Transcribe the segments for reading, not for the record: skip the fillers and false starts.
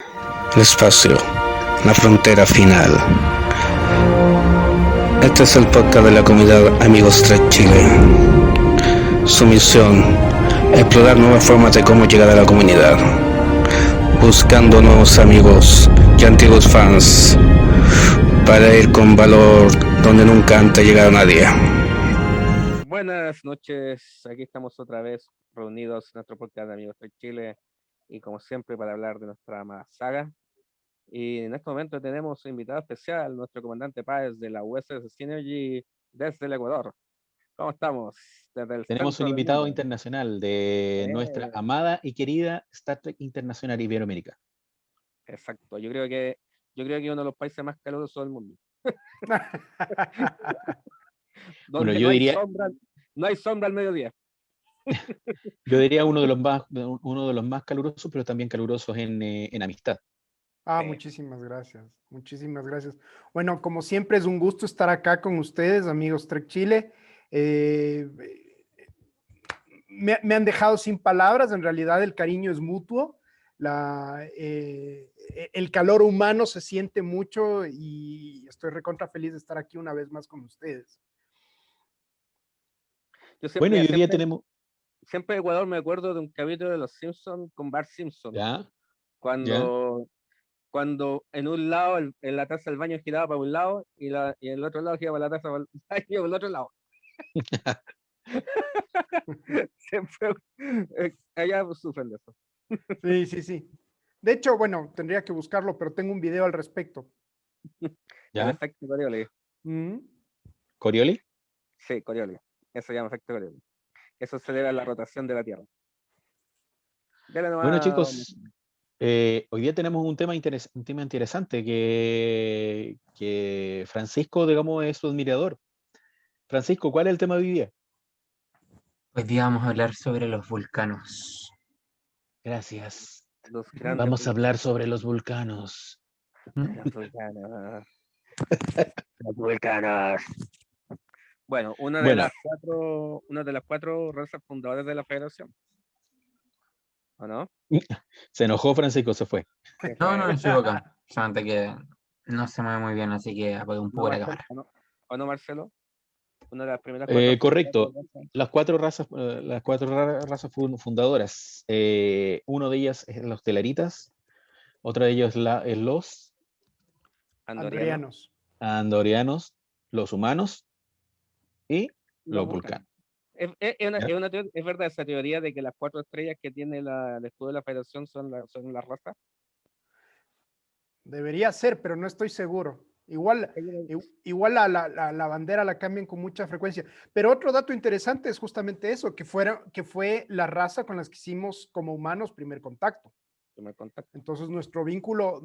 el espacio, la frontera final. Este es el podcast de la comunidad Amigos Trek Chile. Su misión, explorar nuevas formas de cómo llegar a la comunidad, buscando nuevos amigos y antiguos fans, para ir con valor donde nunca antes llegara nadie. Buenas noches, aquí estamos otra vez reunidos en nuestro podcast de Amigos Trek Chile y como siempre para hablar de nuestra amada saga. Y en este momento tenemos un invitado especial, nuestro comandante Páez de la USS Synergy desde el Ecuador. ¿Cómo estamos? Desde el Tenemos centro un del invitado mundo. internacional de nuestra amada y querida Star Trek Internacional Iberoamérica. Exacto, yo creo que uno de los países más calurosos del mundo. Bueno, Donde yo diría, no hay sombra al mediodía. yo diría uno de los más calurosos, pero también calurosos en amistad. Sí. Muchísimas gracias, muchísimas gracias. Bueno, como siempre es un gusto estar acá con ustedes, amigos Trek Chile. Me han dejado sin palabras, en realidad el cariño es mutuo, el calor humano se siente mucho y estoy recontra feliz de estar aquí una vez más con ustedes. Bueno, y hoy día tenemos... Siempre en Ecuador me acuerdo de un capítulo de Los Simpsons con Bart Simpson. ¿Ya? Cuando en un lado la taza del baño giraba para un lado y en el otro lado giraba la taza para el otro lado. Siempre allá sufren de eso. Sí. De hecho, bueno, tendría que buscarlo, pero tengo un video al respecto. ¿Ya? El efecto Coriolis. ¿Coriolis? Sí, Coriolis. Eso se llama efecto Coriolis. Eso se debe a la rotación de la Tierra. Bueno, chicos, hoy día tenemos un tema interesante que Francisco, digamos, es su admirador. Francisco, ¿cuál es el tema de hoy día? Hoy día vamos a hablar sobre los vulcanos. Gracias. Vamos a hablar sobre los vulcanos. Los vulcanos. Los vulcanos. Bueno, una de las cuatro razas fundadoras de la Federación. ¿O no? Se enojó Francisco, se fue. No estoy acá. Solamente que no se mueve muy bien, así que apague un poco la cámara. ¿O no, Marcelo? Una de las primeras correcto. Las cuatro razas fundadoras. Uno de ellas es los Telaritas, otra de ellos es los Andorianos, los humanos y los vulcanos. Es verdad esa teoría de que las cuatro estrellas que tiene el escudo de la Federación son las razas. Debería ser, pero no estoy seguro. Igual la bandera la cambian con mucha frecuencia. Pero otro dato interesante es justamente eso, que fue la raza con las que hicimos como humanos primer contacto. Entonces nuestro vínculo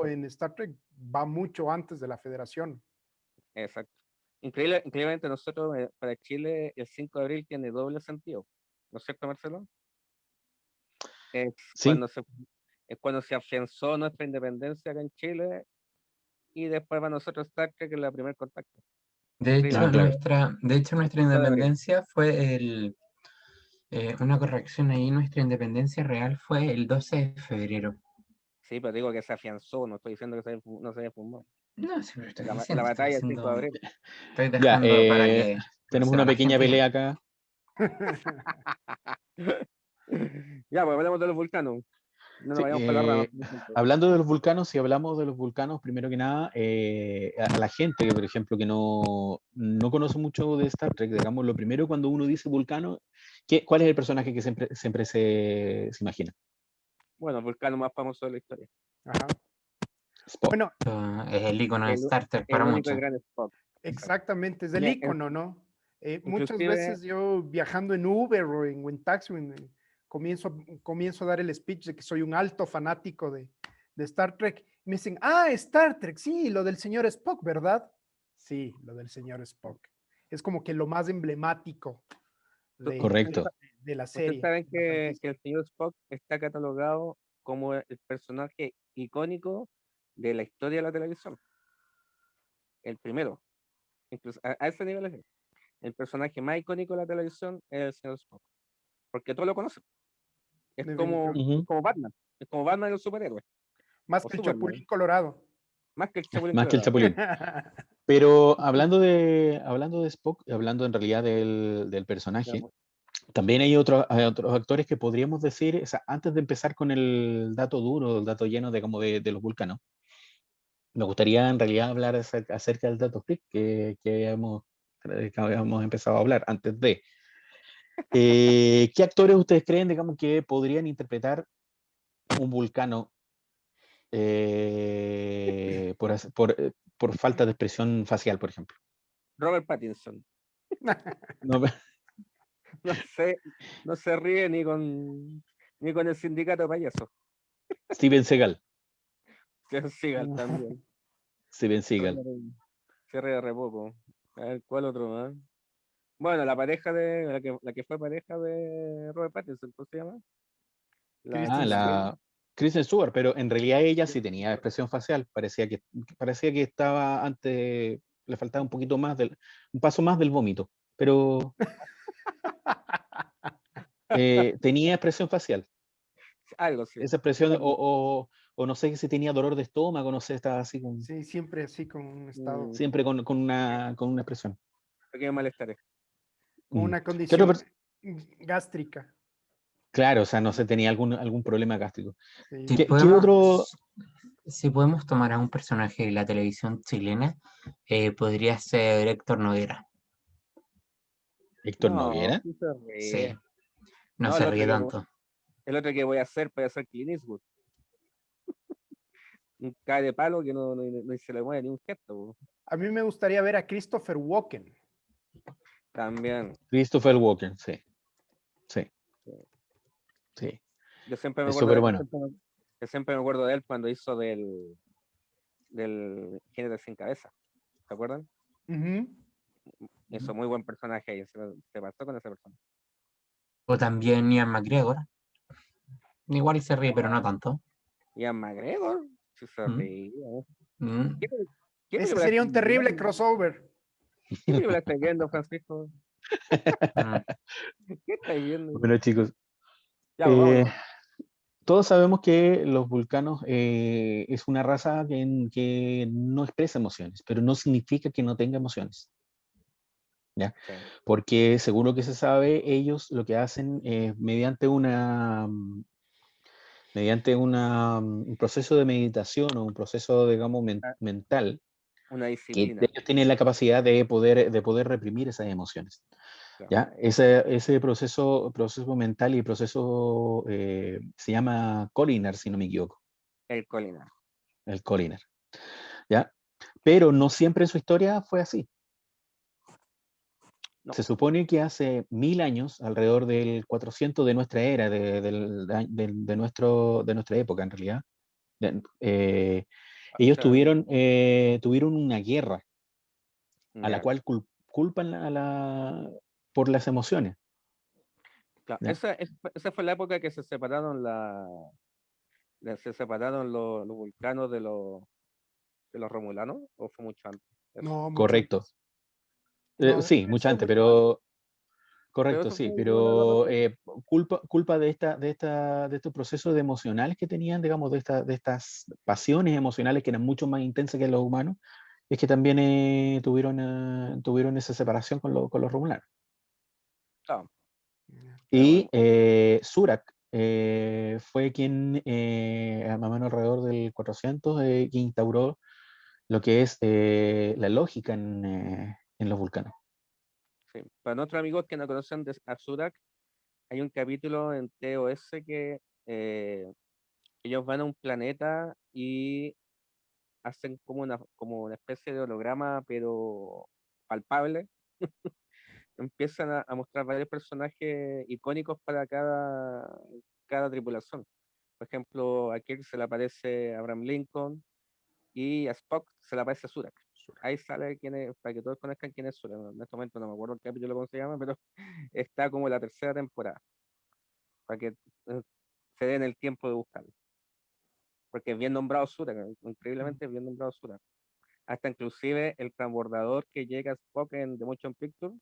en Star Trek va mucho antes de la Federación. Exacto. Increíblemente nosotros, para Chile, el 5 de abril tiene doble sentido. ¿No es cierto, Marcelo? Sí. Cuando se afianzó nuestra independencia acá en Chile y después para nosotros Star Trek es el primer contacto. De hecho, nuestra independencia fue una corrección ahí, nuestra independencia real fue el 12 de febrero. Sí, pero digo que se afianzó, no estoy diciendo que no se haya fumado. No, sí, pero estoy diciendo. La batalla del 5 de abril. Estoy dejando para que... Tenemos una pequeña pelea acá. Ya, pues hablemos de los vulcanos. No nos vayamos para la rama. Hablando de los vulcanos, si hablamos de los vulcanos, primero que nada, a la gente que, por ejemplo, que no conoce mucho de Star Trek, digamos, lo primero cuando uno dice vulcano, ¿cuál es el personaje que siempre se imagina? Bueno, el vulcano más famoso de la historia. Ajá. Spock. Bueno, es el icono de Star Trek para muchos. Exactamente, es el icono, ¿no? Muchas veces yo viajando en Uber o en taxi comienzo a dar el speech de que soy un alto fanático de Star Trek. Me dicen, Star Trek, sí, lo del señor Spock, ¿verdad? Sí, lo del señor Spock. Es como que lo más emblemático de la serie. Ustedes saben que el señor Spock está catalogado como el personaje icónico de la historia de la televisión. El primero. Incluso a ese nivel es el personaje más icónico de la televisión es el señor Spock. Porque todos lo conocen. Es como Batman. Es como Batman, el superhéroe. Más O que el Superman. Chapulín Colorado. Más que el Chapulín Más que el Colorado. Chapulín. Pero hablando de Spock, hablando en realidad del personaje, también hay otros actores que podríamos decir, o sea, antes de empezar con el dato duro, el dato lleno de como de los vulcanos, me gustaría en realidad hablar acerca del dato freak que habíamos empezado a hablar antes de. ¿Qué actores ustedes creen, digamos, que podrían interpretar un vulcano por falta de expresión facial, por ejemplo? Robert Pattinson. No, No se ríe ni con el sindicato de payasos. Steven Seagal. Steven Seagal también. Steven Seagal. Se ríe re poco. A ver, ¿cuál otro más? Bueno, la pareja de la que fue pareja de Robert Pattinson, ¿cómo se llama? La Kristen Stewart, pero en realidad ella sí tenía expresión facial. Parecía que estaba antes, le faltaba un poquito más un paso más del vómito, pero tenía expresión facial. Algo sí. Esa expresión, o no sé si tenía dolor de estómago, no sé, estaba así con. Sí, siempre así con un estado. Siempre con una expresión. Pequeño malestar. Con una condición gástrica. Claro, o sea, no sé, tenía algún problema gástrico. Sí. ¿Qué otro? Si podemos tomar a un personaje de la televisión chilena, podría ser Héctor Noguera. ¿Héctor Noguera? Sí, no se ríe tanto. El otro que voy a hacer puede ser Clint Eastwood. Un cae de palo que no se le mueve ni un gesto. A mí me gustaría ver a Christopher Walken. También. Christopher Walken, sí. Sí. Yo siempre me es acuerdo súper bueno. Yo siempre me acuerdo de él cuando hizo del Jinete sin cabeza. ¿Se acuerdan? Hizo muy buen personaje y se pasó con esa persona. O también Ian McGregor. Igual y se ríe, pero no tanto. Ian McGregor, sí se ríe. Ese sería un terrible crossover. ¿Qué película estás viendo, Francisco? ¿Qué estáis viendo? Bueno, chicos, Ya, todos sabemos que los vulcanos es una raza que no expresa emociones, pero no significa que no tenga emociones. ¿Ya? Sí. Porque según lo que se sabe, ellos lo que hacen es mediante un proceso de meditación o un proceso, digamos, mental, una disciplina. Que ellos tienen la capacidad de poder reprimir esas emociones. Claro. ¿Ya? Ese proceso mental y proceso se llama Colinar, si no me equivoco. El Colinar. El Colinar. ¿Ya? Pero no siempre en su historia fue así. No. Se supone que hace 1000 años, alrededor del 400 de nuestra era, de nuestra época en realidad, ellos tuvieron una guerra a la cual culpan por las emociones. Claro, esa fue la época que se separaron los vulcanos de los romulanos, ¿o fue mucho antes? No, mucho correcto. Antes. Sí, mucho antes, pero correcto, sí, pero culpa de estos procesos emocionales que tenían, digamos, de estas pasiones emocionales que eran mucho más intensas que los humanos, es que también tuvieron esa separación con los romulanos. Oh. Y Surak fue quien, más o menos alrededor del 400, que instauró lo que es la lógica en los vulcanos. Sí. Para nuestros amigos que no conocen a Surak, hay un capítulo en TOS que ellos van a un planeta y hacen como una especie de holograma, pero palpable. Empiezan a mostrar varios personajes icónicos para cada tripulación. Por ejemplo, a Kirk se le aparece Abraham Lincoln y a Spock se le aparece Surak. Ahí sale para que todos conozcan quién es Surak. En este momento no me acuerdo el capítulo cómo se llama, pero está como la tercera temporada. Para que se den el tiempo de buscarlo. Porque es bien nombrado Surak, increíblemente es bien nombrado Surak. Hasta inclusive el transbordador que llega a Spock en The Motion Picture,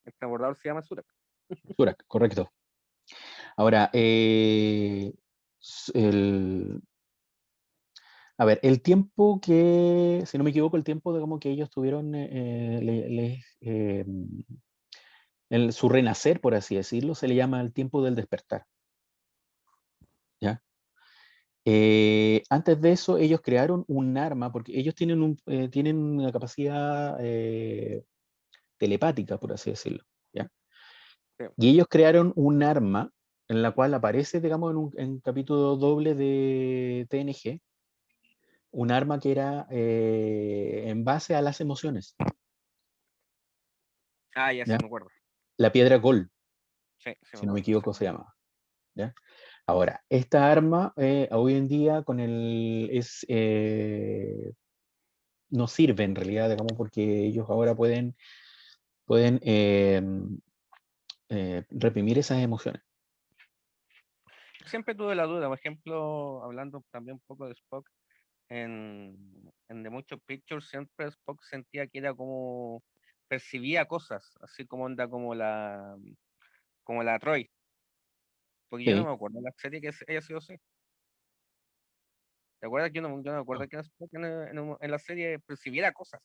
el transbordador se llama Surak. Surak, correcto. Ahora, A ver, el tiempo que, si no me equivoco, el tiempo de como que ellos tuvieron su renacer, por así decirlo, se le llama el tiempo del despertar. ¿Ya? Antes de eso, ellos crearon un arma, porque ellos tienen una capacidad telepática, por así decirlo. ¿Ya? Sí. Y ellos crearon un arma en la cual aparece, digamos, en un capítulo doble de TNG, un arma que era en base a las emociones. Ah, ya sí ¿Ya? me acuerdo. La piedra Gol, Sí, sí me si no me acuerdo. equivoco, se llama. ¿Ya? Ahora, esta arma hoy en día no sirve en realidad, digamos, porque ellos ahora pueden reprimir esas emociones. Siempre tuve la duda, por ejemplo, hablando también un poco de Spock, en The Motion Picture siempre Spock sentía que era como, percibía cosas, así como onda como la Troy, porque yo no Sí. me acuerdo de la serie que haya sido así. ¿Te acuerdas? Yo no me acuerdo que Spock en la serie percibiera cosas,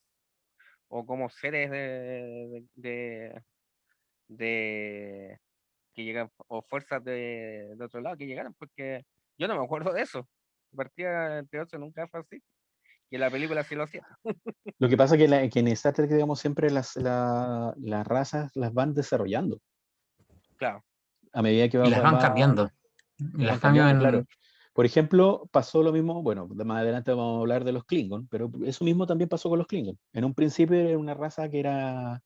o como seres de que llegan, o fuerzas de otro lado que llegaran, porque yo no me acuerdo de eso. Partida entre otros nunca fue así, y en la película sí lo hacía. Lo que pasa es que en Star Trek, digamos, siempre las razas las van desarrollando Claro, a medida que Y las van cambiando. van Las cambiando, cambian. claro. Por ejemplo, pasó lo mismo, bueno, más adelante vamos a hablar de los Klingon, pero eso mismo también pasó con los Klingon. En un principio era una raza que era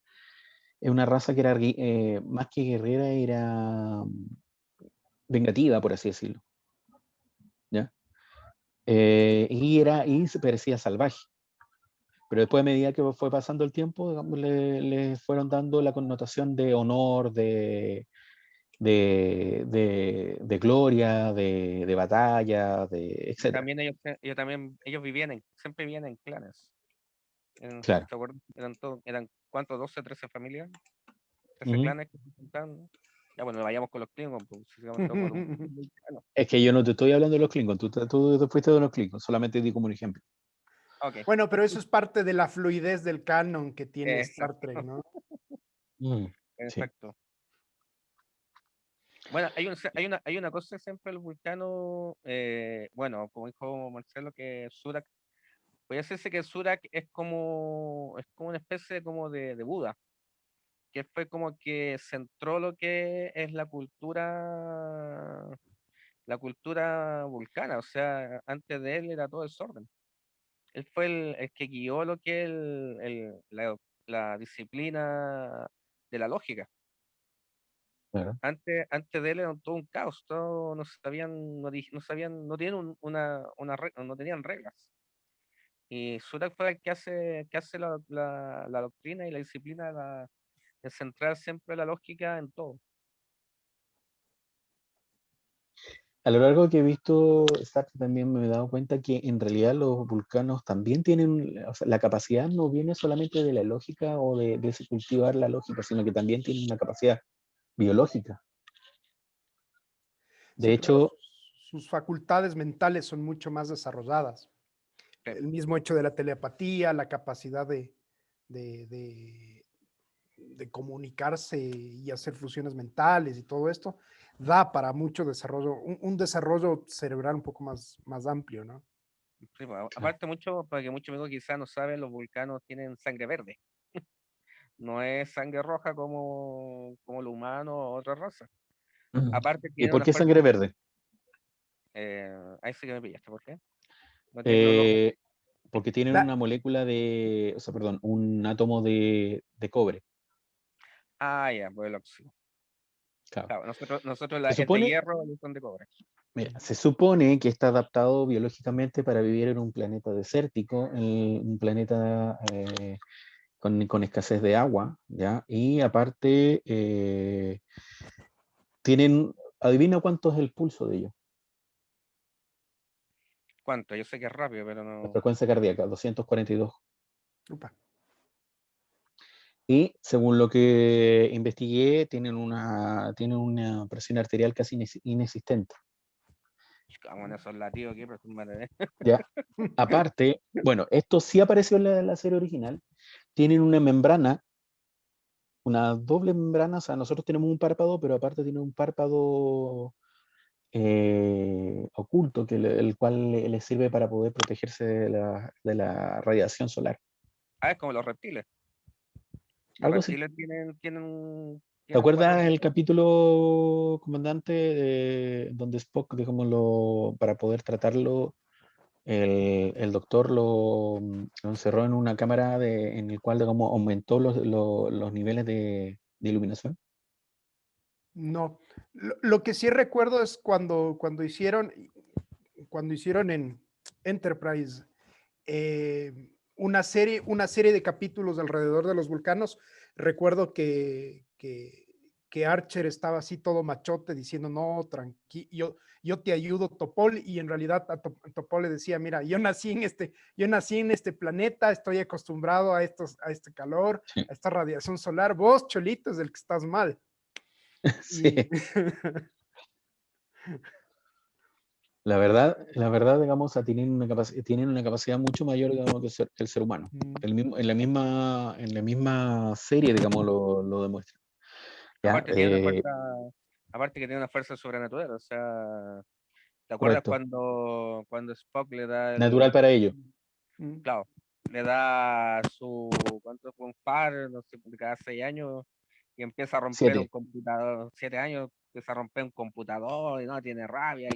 más que guerrera, era vengativa, por así decirlo. ¿Ya? Y se parecía salvaje. Pero después, a medida que fue pasando el tiempo, digamos, le fueron dando la connotación de honor, de gloria, de batalla, etc. también ellos siempre vivían en clanes. Claro. ¿Te acuerdas? Eran ¿cuántos? 12, 13 familias, 13 Ujú. clanes que se juntaban. Ya bueno, vayamos con los Klingons, pues, si sigamos todo con un mexicano. Es que yo no te estoy hablando de los Klingons, tú te fuiste de los Klingons, solamente di como un ejemplo. Ok, Bueno, pero eso es parte de la fluidez del canon que tiene Star exacto, Trek, ¿no? Sí. exacto. Bueno, hay una cosa siempre el vulcano, bueno, como dijo Marcelo, que Surak, puede decirse que Surak es como una especie como de Buda, que fue como que centró lo que es la cultura vulcana, o sea, antes de él era todo desorden. Él fue el que guió lo que es la disciplina de la lógica. Claro. Antes de él era todo un caos, todos no sabían, no tenían no tenían reglas. Y Surak fue el que hace la doctrina y la disciplina de centrar siempre la lógica en todo. A lo largo que he visto Star Trek también me he dado cuenta que en realidad los vulcanos también tienen, o sea, la capacidad no viene solamente de la lógica o de cultivar la lógica, sino que también tienen una capacidad biológica. De Sí, claro, hecho, sus facultades mentales son mucho más desarrolladas. Sí. El mismo hecho de la telepatía, la capacidad de comunicarse y hacer fusiones mentales y todo esto, da para mucho desarrollo, un desarrollo cerebral un poco más amplio, ¿no? Sí, pues, aparte mucho, para que muchos amigos quizás no saben, los vulcanos tienen sangre verde. No es sangre roja como lo humano o otra raza. Mm. Aparte ¿y tienen por una qué fuerza. sangre verde? Ahí sí que me pillaste, ¿por qué? No tiene color rojo. Eh, Porque tienen La- una molécula o sea, perdón, un átomo de cobre. Ah, ya, pues el óxido. Claro. Claro, nosotros Se es de supone, hierro, ellos son de cobre. mira, se supone que está adaptado biológicamente para vivir en un planeta desértico, en un planeta con escasez de agua, ¿ya? Y aparte, adivina cuánto es el pulso de ellos, ¿Cuánto? Yo sé que es rápido, pero la no. frecuencia cardíaca, 242. Upa. Y según lo que investigué, tienen una presión arterial casi inexistente. Bueno, esos latidos aquí, pero son madre. ¿Ya? Aparte, bueno, esto sí apareció en la serie original. Tienen una membrana, una doble membrana, o sea, nosotros tenemos un párpado, pero aparte tiene un párpado oculto, el cual le sirve para poder protegerse de la radiación solar. Ah, es como los reptiles. Los Algo así. reptiles ¿Te tienen cuatro acuerdas el puntos. capítulo, comandante, donde Spock, digámoslo, para poder tratarlo, el doctor lo encerró en una cámara en el cual, digamos, aumentó los niveles de iluminación? No. Lo que sí recuerdo es cuando hicieron en Enterprise una serie de capítulos alrededor de los vulcanos. Recuerdo que Archer estaba así todo machote diciendo, no, tranquilo, yo te ayudo, Topol, y en realidad a Topol le decía, mira, yo nací en este planeta, estoy acostumbrado a este calor, Sí. a esta radiación solar, vos, Cholito, es el que estás mal. Sí. Y... La verdad, digamos, tienen una capacidad mucho mayor, digamos, que el ser humano. En la misma serie, digamos, lo demuestra. ¿Ya? Aparte que tiene una fuerza sobrenatural, o sea, ¿te acuerdas Correcto. cuando Spock le da Natural para ellos. claro, le da ¿cuánto fue? Un par, no sé, cada 6 años, y empieza a romper un 7. computador, 7 años, empieza a romper un computador y no tiene rabia,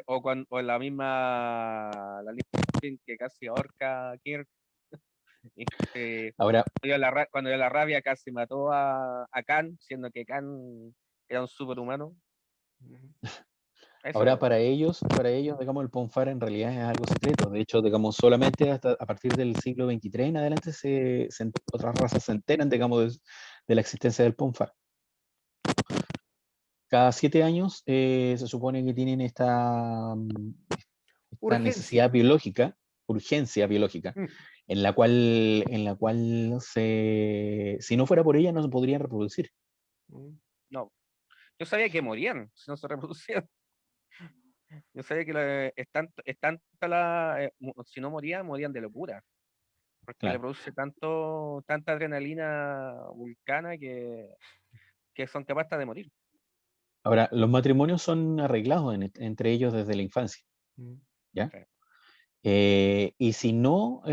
o la misma la Liz Pin, que casi ahorca a Kirk, y que Ahora, cuando dio la rabia casi mató a Khan, siendo que Khan era un superhumano. Eso, Ahora para ellos, digamos, el Ponfar en realidad es algo secreto. De hecho, digamos, solamente hasta a partir del siglo XXIII en adelante otras razas se enteran, digamos, de la existencia del Ponfar. Cada 7 años se supone que tienen esta urgencia. necesidad biológica, urgencia biológica, en la cual si no fuera por ella no se podrían reproducir. no. Yo sabía que morían si no se reproducían. Yo sabía que es tanta si no morían de locura, porque le Claro. produce tanta adrenalina vulcana que son capaces de morir. Ahora, los matrimonios son arreglados entre ellos desde la infancia, ¿ya? Sí. Y si no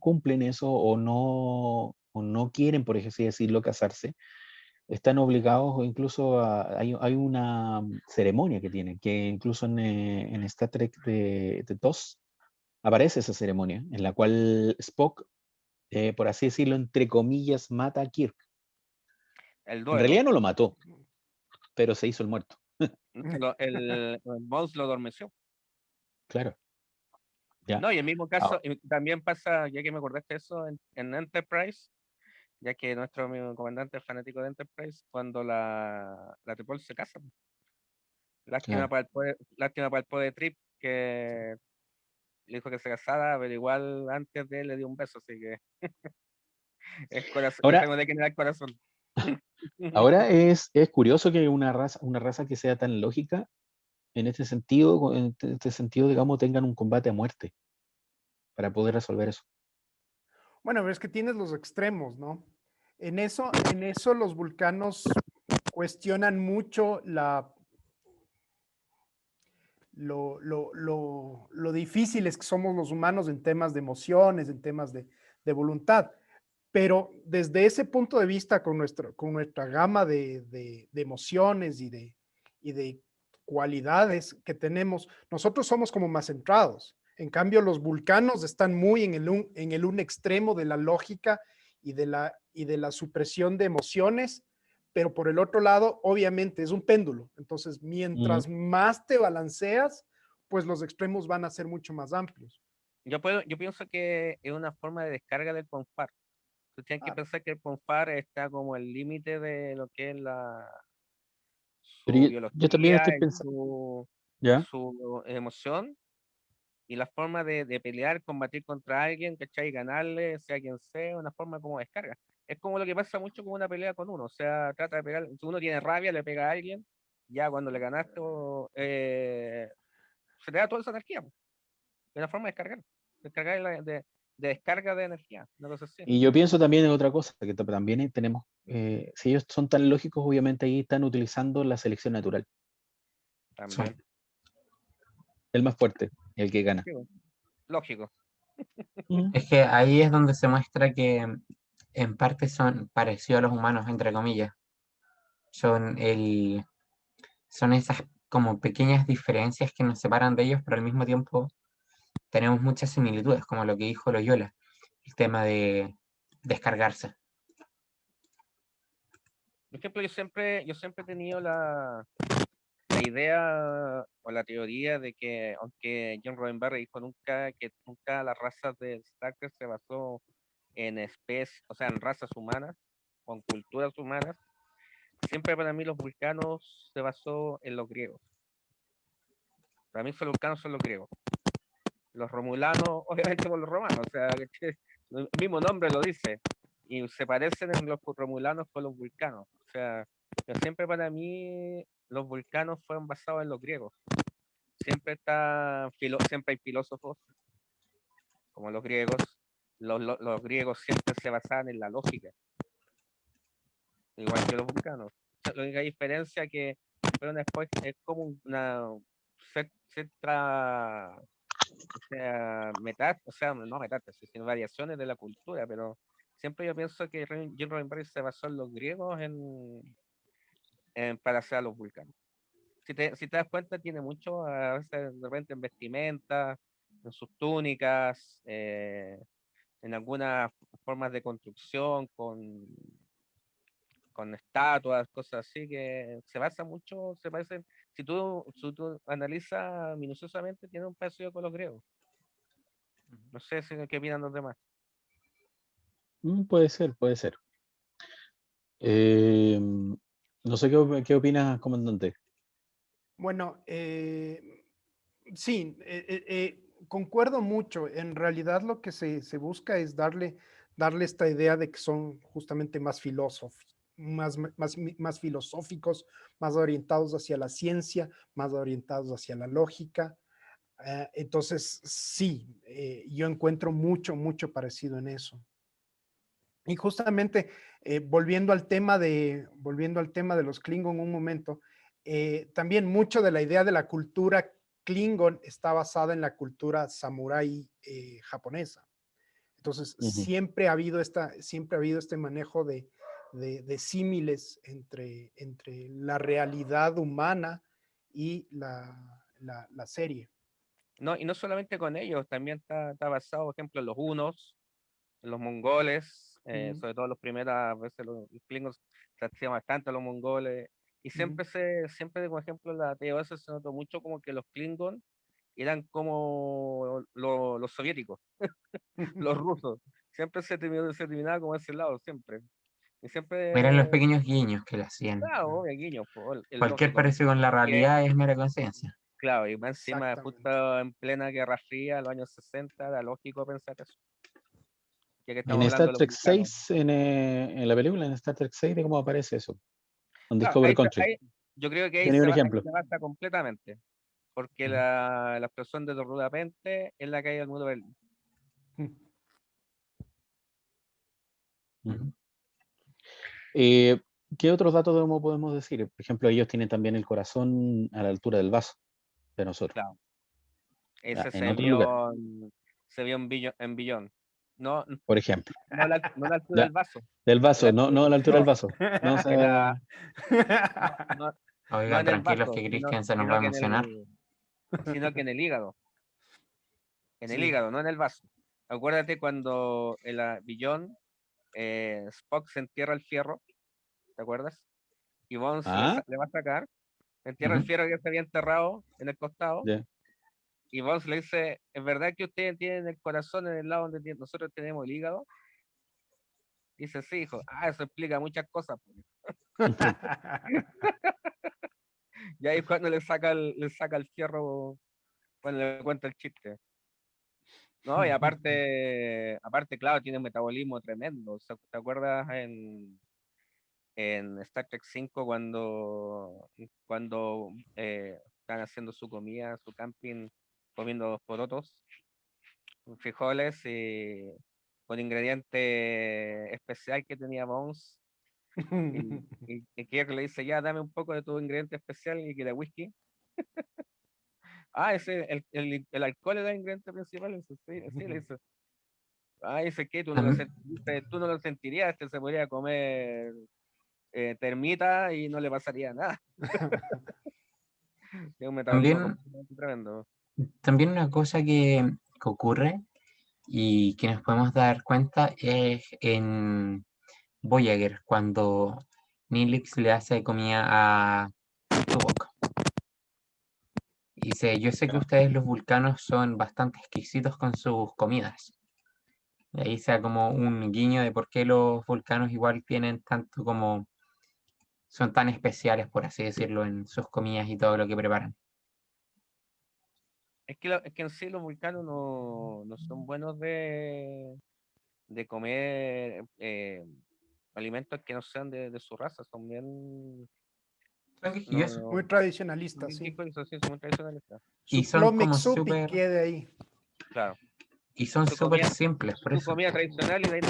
cumplen eso o no quieren, por así decirlo, casarse, están obligados o incluso hay una ceremonia que tienen, que incluso en Star Trek de TOS aparece esa ceremonia, en la cual Spock, por así decirlo, entre comillas, mata a Kirk. El En duelo. realidad no lo mató, pero se hizo el muerto. El Bones lo adormeció. Claro. ¿Ya? No, y el mismo caso, Ah, y también pasa, ya que me acordaste de eso, en Enterprise, ya que nuestro amigo comandante es fanático de Enterprise, cuando la Tripol se casa. claro. Lástima para el pobre Trip, que le dijo que se casara, pero igual antes de él le dio un beso, así que le Ahora, tengo de que el corazón. ahora es curioso que una raza que sea tan lógica, en este sentido, digamos, tengan un combate a muerte para poder resolver eso. Bueno, pero es que tienes los extremos, ¿no? En eso los vulcanos cuestionan mucho lo difíciles que somos los humanos en temas de emociones, en temas de voluntad. Pero desde ese punto de vista, con nuestra gama de emociones y de cualidades que tenemos, nosotros somos como más centrados. En cambio, los vulcanos están muy en el un extremo de la lógica y de la supresión de emociones, pero por el otro lado, obviamente, es un péndulo. Entonces, mientras más te balanceas, pues los extremos van a ser mucho más amplios. Yo pienso que es una forma de descarga del Ponfar. Tú tienes que pensar que el Ponfar está como el límite de lo que es Pero su yo también estoy biología y pensando, y ¿ya? su emoción, y la forma de pelear, combatir contra alguien, ¿cachai? Ganarle, sea quien sea, una forma como descarga. Es como lo que pasa mucho con una pelea con uno, o sea, trata de pegar, si uno tiene rabia, le pega a alguien, ya cuando le ganaste, se te da toda esa energía, po. Es una forma de descargar de descarga de energía, una cosa así. Y yo pienso también en otra cosa, que también tenemos, si ellos son tan lógicos, obviamente ahí están utilizando la selección natural. También. El más fuerte, el que gana. Sí, po. Lógico. Es que ahí es donde se muestra que en parte son parecidos a los humanos, entre comillas. Son esas como pequeñas diferencias que nos separan de ellos, pero al mismo tiempo tenemos muchas similitudes, como lo que dijo Loyola, el tema de descargarse. Por ejemplo, yo siempre he tenido la idea o la teoría de que, aunque John Roddenberry dijo que nunca la raza de Starker se basó en especies, o sea, en razas humanas o en culturas humanas, siempre para mí los vulcanos se basó en los griegos. Para mí los vulcanos son los griegos. Los romulanos, obviamente por los romanos, o sea, el mismo nombre lo dice, y se parecen en los romulanos con los vulcanos. O sea, pero siempre para mí los vulcanos fueron basados en los griegos. Siempre hay filósofos como los griegos. Los griegos siempre se basaban en la lógica, igual que los vulcanos. La única diferencia que fueron después es como una cierta, o sea, no metástasis, sino variaciones de la cultura, pero siempre yo pienso que Jim Roddenberry se basó en los griegos para hacer a los vulcanos. Si te das cuenta, tiene mucho, a veces de repente en vestimenta, en sus túnicas, en algunas formas de construcción, con estatuas, cosas así, que se basa mucho, se parecen, si tú analizas minuciosamente, tiene un parecido con los griegos. No sé qué opinan los demás. Puede ser, puede ser. No sé qué opinas, comandante. Bueno, sí, concuerdo mucho. En realidad lo que se busca es darle esta idea de que son justamente más filósofos, más filosóficos, más orientados hacia la ciencia, más orientados hacia la lógica. Entonces, sí, yo encuentro mucho parecido en eso. Y justamente, volviendo al tema de los Klingon un momento, también mucho de la idea de la cultura Klingon está basada en la cultura samurái japonesa. Entonces, siempre ha habido este manejo de símiles entre la realidad humana y la serie. No, y no solamente con ellos, también está basado, por ejemplo, en los hunos, en los mongoles, sobre todo las primeras veces los klingons se hacían bastante a los mongoles, y siempre, por ejemplo, la teoría se notó mucho como que los klingons eran como los soviéticos, los rusos, siempre se terminaba como ese lado, siempre. Y Eran los siempre, pequeños guiños que le hacían. claro, guiños, Cualquier lógico. parecido con la Y realidad es mera coincidencia. claro, y más encima, Exactamente. justo en plena Guerra Fría, en los años 60, era lógico pensar eso. Ya que En estamos hablando Star de los Trek vulcanos. 6, en la película, en Star Trek 6, de cómo aparece eso. En Claro, Discovery Country. yo creo que ahí Tiene un ahí ejemplo. se basa completamente, porque la explosión de Torrudapente es la caída del muro de Berlín. ¿Qué otros datos podemos decir? Por ejemplo, ellos tienen también el corazón a la altura del vaso de nosotros, Claro, ese en otro lugar, se vio en Billón. No, por ejemplo. no a la altura Ya, del vaso. del vaso, La no a la altura del no, vaso. No en la- se... no Oigan, en el tranquilos vaso, que Cristian se nos va a emocionar. sino que en el hígado. En el Sí. hígado, no en el vaso. Acuérdate cuando el Billón, Spock se entierra el fierro, ¿te acuerdas? Y Bones Ah, le va a sacar, entierra el fierro que se había enterrado en el costado, ya. y Bones le dice, ¿es verdad que ustedes tienen el corazón en el lado donde nosotros tenemos el hígado? Dice, sí, hijo. Eso explica muchas cosas. Y ahí cuando le saca el fierro, cuando le cuenta el chiste. No, y aparte, claro, tiene un metabolismo tremendo. O sea, ¿te acuerdas en Star Trek 5 cuando están haciendo su comida, su camping, comiendo porotos, frijoles y con ingrediente especial que tenía Bones. Y Kirk le dice, ya, dame un poco de tu ingrediente especial y que de whisky. Ese, el alcohol era el ingrediente principal. Eso, sí, sí, le dice. Dice que tú no tú no lo sentirías, se podría comer termita y no le pasaría nada. Es un metabolismo completamente tremendo. También una cosa que ocurre y que nos podemos dar cuenta es en Voyager, cuando Neelix le hace comida a Tuvok. Y dice, yo sé que ustedes los vulcanos son bastante exquisitos con sus comidas. Y ahí sea como un guiño de por qué los vulcanos igual tienen tanto como, son tan especiales, por así decirlo, en sus comidas y todo lo que preparan. Es que en sí los vulcanos no son buenos de comer alimentos que no sean de su raza, son bien... Son quisquillosos. Muy tradicionalistas, son sí. quisquillosos, sí, son muy tradicionalistas. Y Su son plomic como soup y súper... quede ahí. Claro. Y son Su súper comida- simples, por Su eso. comida tradicional y de ahí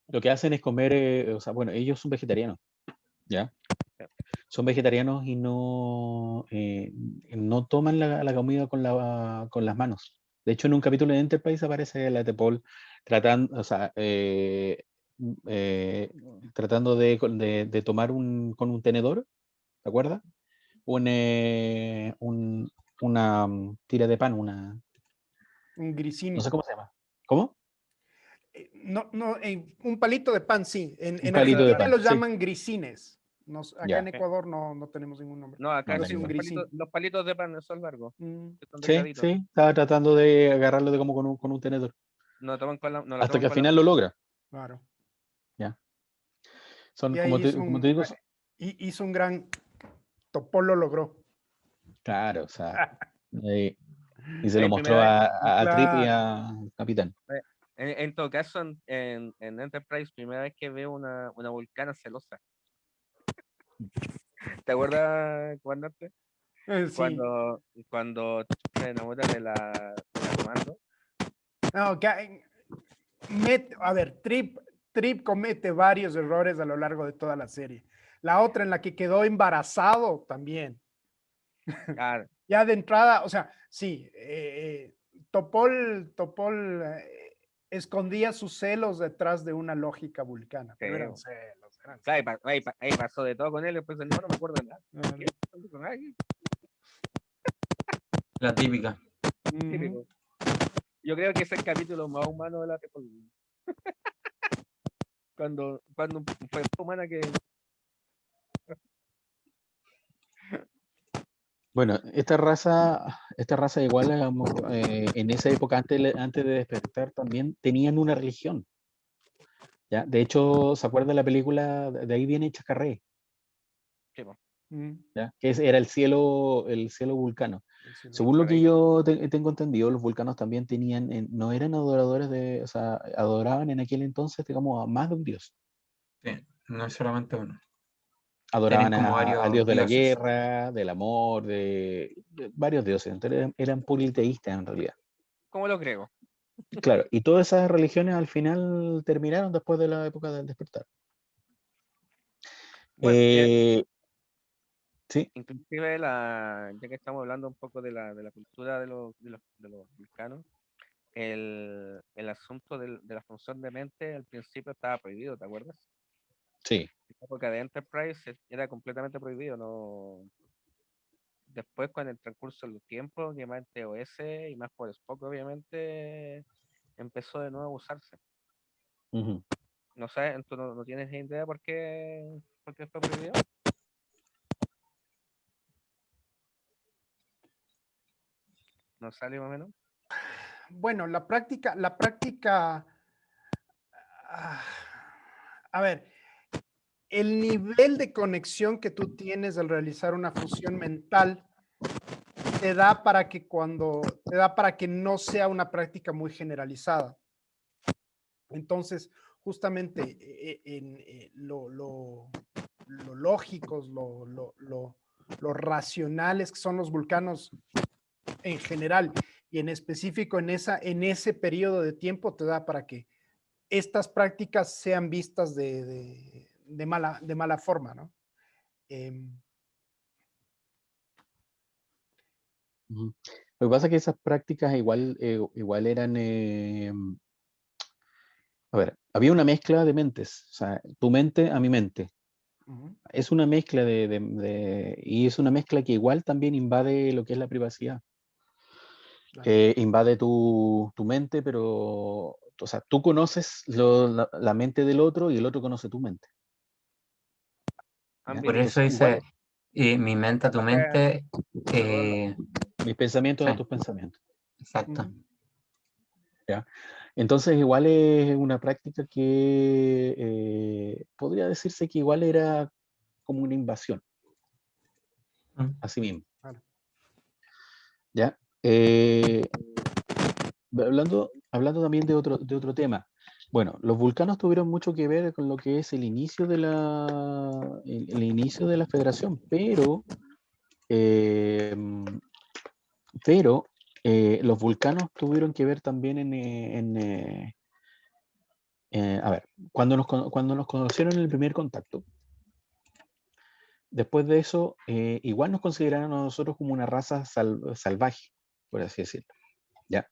Lo que hacen es comer, o sea, bueno, ellos son vegetarianos, ¿ya? Son vegetarianos y no toman la comida con las manos. De hecho, en un capítulo de Enterprise aparece la T'Pol tratando, o sea, tratando de tomar con un tenedor, ¿te acuerdas? Una tira de pan, Un no grisini. sé cómo se llama. ¿Cómo? Un palito de pan, sí. Un En palito de Argentina pan, los sí. llaman grisines. Acá Ya. en Ecuador no tenemos ningún nombre. No, acá No, sí, tengo. los palitos de pan son largos, Mm. que son Sí, delgaditos. sí, estaba tratando de agarrarlo de como con un tenedor. No la Hasta toman que al con final lo logra. Claro. Ya. Son, Y ahí como te digo, hizo un gran... Topol lo logró. claro, o sea, y se lo Ahí mostró primera vez, a Trip y Claro. a Capitán. en todo caso, en Enterprise, primera vez que veo una vulcana celosa. ¿Te acuerdas, comandante? Sí. Cuando se enamora de la comando. No, a ver, Trip comete varios errores a lo largo de toda la serie. La otra en la que quedó embarazado también. Ah, Ya de entrada, o sea, sí, Topol escondía sus celos detrás de una lógica vulcana, pero eran celos. ahí pasó de todo con él, después no me acuerdo de nada. Claro. La típica. Típico. Yo creo que es el capítulo más humano de la temporada. Cuando fue humana que... Bueno, esta raza igual, digamos, en esa época, antes de despertar, también tenían una religión. ¿Ya? De hecho, ¿se acuerda de la película? De ahí viene Chacarré, Sí, po. ¿ya? Que era el cielo vulcano. Según lo que Correcto. yo tengo entendido, los vulcanos también no eran adoradores o sea, adoraban en aquel entonces, digamos, a más de un dios. Sí, no es solamente uno. Adoraban Tienen como al varios dios de la dioses. guerra, del amor, de varios dioses. Entonces eran politeístas en realidad. ¿Cómo lo creo? Claro, y todas esas religiones al final terminaron después de la época del despertar. Bueno, Sí, inclusive ya que estamos hablando un poco de la cultura de los vulcanos, el asunto de la función de mente al principio estaba prohibido, ¿te acuerdas? sí. En la época de Enterprise era completamente prohibido, no. Después, con el transcurso del tiempo, que más en TOS y más por Spock, obviamente, empezó de nuevo a usarse. Ujú. No sé, tú no tienes idea por qué fue prohibido. ¿No sale más o menos? Bueno, la práctica, a ver, el nivel de conexión que tú tienes al realizar una fusión mental te da para que no sea una práctica muy generalizada. Entonces, justamente lo lógicos, lo racionales que son los vulcanos en general y en específico en ese periodo de tiempo te da para que estas prácticas sean vistas de mala forma, ¿no? Lo que pasa es que esas prácticas igual eran, a ver, había una mezcla de mentes, o sea, tu mente a mi mente. Es una mezcla y es una mezcla que igual también invade lo que es la privacidad. Claro. Invade tu mente, pero, o sea, tú conoces la mente del otro y el otro conoce tu mente. Por eso dice, mi mente a tu mente. Mis pensamientos Sí. a tus pensamientos. Exacto. ¿Ya? Entonces, igual es una práctica que podría decirse que igual era como una invasión, así mismo. Claro. ¿Ya? Hablando también de otro tema. Bueno, los vulcanos tuvieron mucho que ver con lo que es el inicio de el inicio de la federación, pero los vulcanos tuvieron que ver también a ver, cuando nos conocieron en el primer contacto. Después de eso, igual nos consideraron a nosotros como una raza salvaje, por así decirlo. ¿Ya?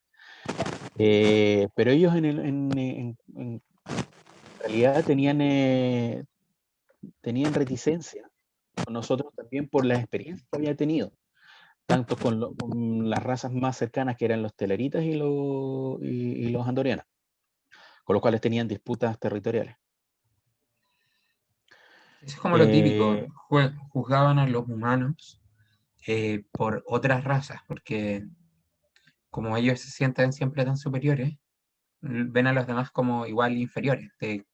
Pero ellos en realidad tenían reticencia con nosotros también por las experiencias que había tenido, tanto con las razas más cercanas que eran los teleritas y los andorianos, con los cuales tenían disputas territoriales. Eso es como lo típico, juzgaban a los humanos por otras razas, porque como ellos se sienten siempre tan superiores, ven a los demás como igual inferiores, que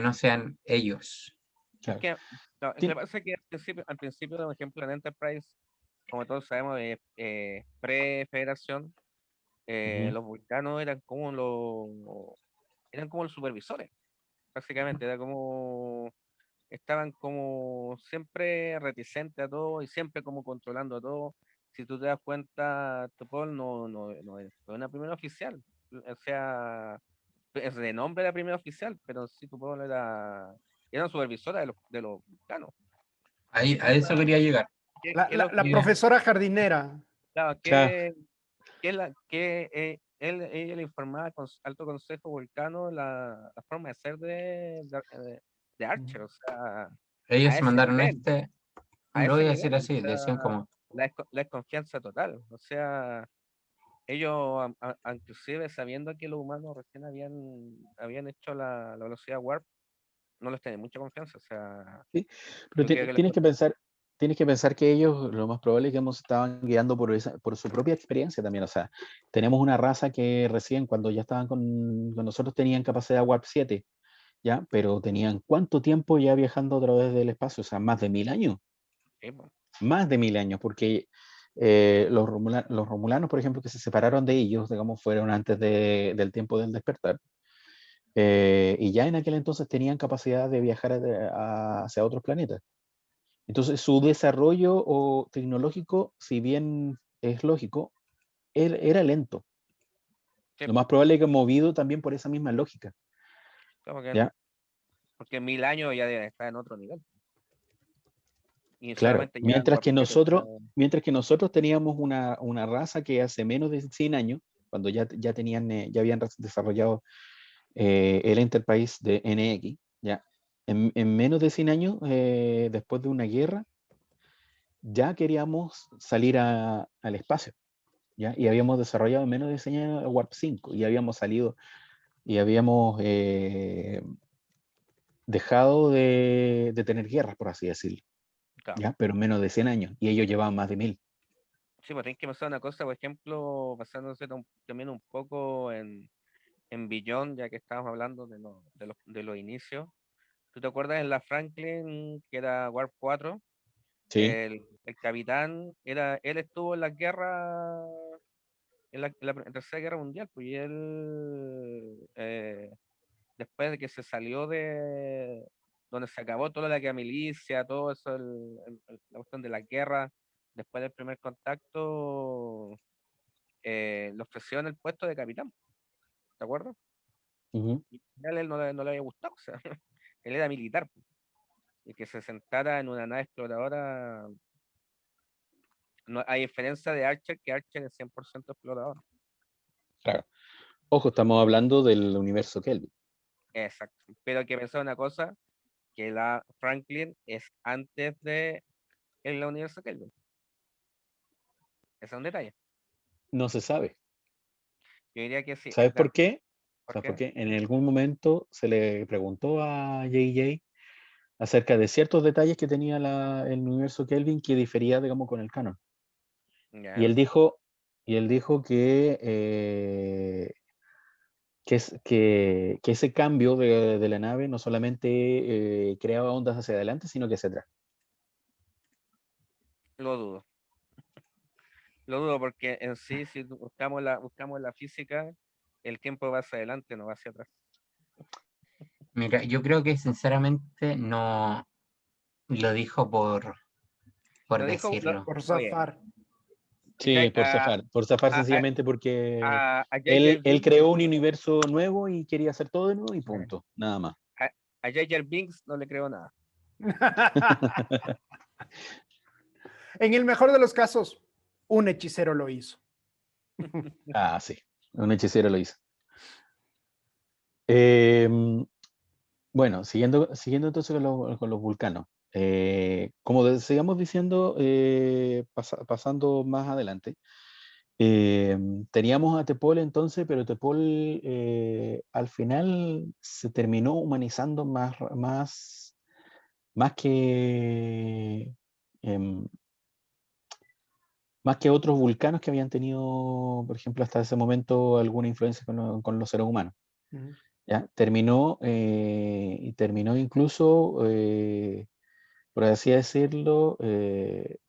no sean ellos. Claro. Lo que pasa es que al principio, por ejemplo, en Enterprise, como todos sabemos, pre-federación, los vulcanos eran como los supervisores, básicamente, estaban como siempre reticentes a todo y siempre como controlando a todo. Si tú te das cuenta, Topol no fue una primera oficial, o sea, es de nombre la primera oficial, pero sí Topol era una supervisora de los vulcanos. A eso quería llegar. La profesora jardinera. Claro, Claro. ella le informaba con Alto Consejo Vulcano la forma de ser de Archer, o sea, Ellos a se ese mandaron nivel, a lo ese voy a decir nivel, o así, decían sea, como, la desconfianza total, o sea, ellos, inclusive sabiendo que los humanos recién habían hecho la velocidad warp, no les tenían mucha confianza, o sea, Sí, pero tienes que pensar que ellos, lo más probable es que se estaban guiando por su propia experiencia también. O sea, tenemos una raza que recién cuando ya estaban con nosotros tenían capacidad Warp 7, ¿ya? Pero tenían ¿cuánto tiempo ya viajando a través del espacio? O sea, más de 1000 años. sí, pues, Más de 1000 años, porque los romulanos, por ejemplo, que se separaron de ellos, digamos, fueron antes del tiempo del despertar. Y ya en aquel entonces tenían capacidad de viajar hacia otros planetas. Entonces su desarrollo tecnológico, si bien es lógico, era lento. sí, Lo más probable es que movido también por esa misma lógica. porque en 1000 años ya deben estar en otro nivel. Y Claro, solamente ya en mientras Warp que 7, o sea, nosotros teníamos una raza que hace menos de 100 años, cuando ya habían desarrollado el Enterprise de NX, ya, en menos de 100 años, después de una guerra, ya queríamos salir al espacio, ¿ya? Y habíamos desarrollado en menos de 100 años Warp 5, y habíamos salido, y habíamos dejado de tener guerras, por así decirlo, claro. ¿ya? Pero en menos de 100 años, y ellos llevaban más de 1000. Sí, pues tienes que pensar una cosa, por ejemplo, basándose también un poco en Beyond, ya que estábamos hablando de los inicios. ¿Tú te acuerdas en la Franklin, que era Warp 4? Sí, El capitán, él estuvo en la guerra, en la Tercera Guerra Mundial, pues, y él después de que se salió de donde se acabó toda la milicia, todo eso, la cuestión de la guerra, después del primer contacto, le ofrecieron el puesto de capitán, ¿de acuerdo? Ujú. Y al final él no le había gustado, o sea, él era militar, y que se sentara en una nave exploradora, no, a diferencia de Archer, que Archer es 100% explorador. Claro. Ojo, estamos hablando del universo Kelvin. Exacto. Pero hay que pensar una cosa, que la Franklin es antes de el universo Kelvin. Ese es un detalle. No se sabe. Yo diría que sí. ¿Sabes por qué? ¿Por ¿Sabes qué? por qué? En algún momento se le preguntó a JJ acerca de ciertos detalles que tenía el universo Kelvin que difería, digamos, con el canon. Ya. Y él dijo que ese cambio de la nave no solamente creaba ondas hacia adelante, sino que hacia atrás. Lo dudo. Lo dudo porque en sí, si buscamos la física, el tiempo va hacia adelante, no va hacia atrás. Mira, yo creo que sinceramente no lo dijo por Lo dijo decirlo. Por oye, zafar. Sí, por zafar a, sencillamente porque a él J.J. creó un universo nuevo y quería hacer todo de nuevo y Sí. punto, nada más. A J.J. Binks no le creo nada. En el mejor de los casos, un hechicero lo hizo. Ah, sí, un hechicero lo hizo. Em, bueno, siguiendo entonces con los vulcanos. Como sigamos diciendo, pasando más adelante, teníamos a T'Pol entonces, pero T'Pol al final se terminó humanizando más que em, más que otros vulcanos que habían tenido, por ejemplo, hasta ese momento alguna influencia con los seres humanos. Ujú. ¿Ya? Terminó incluso, por así decirlo, ¿te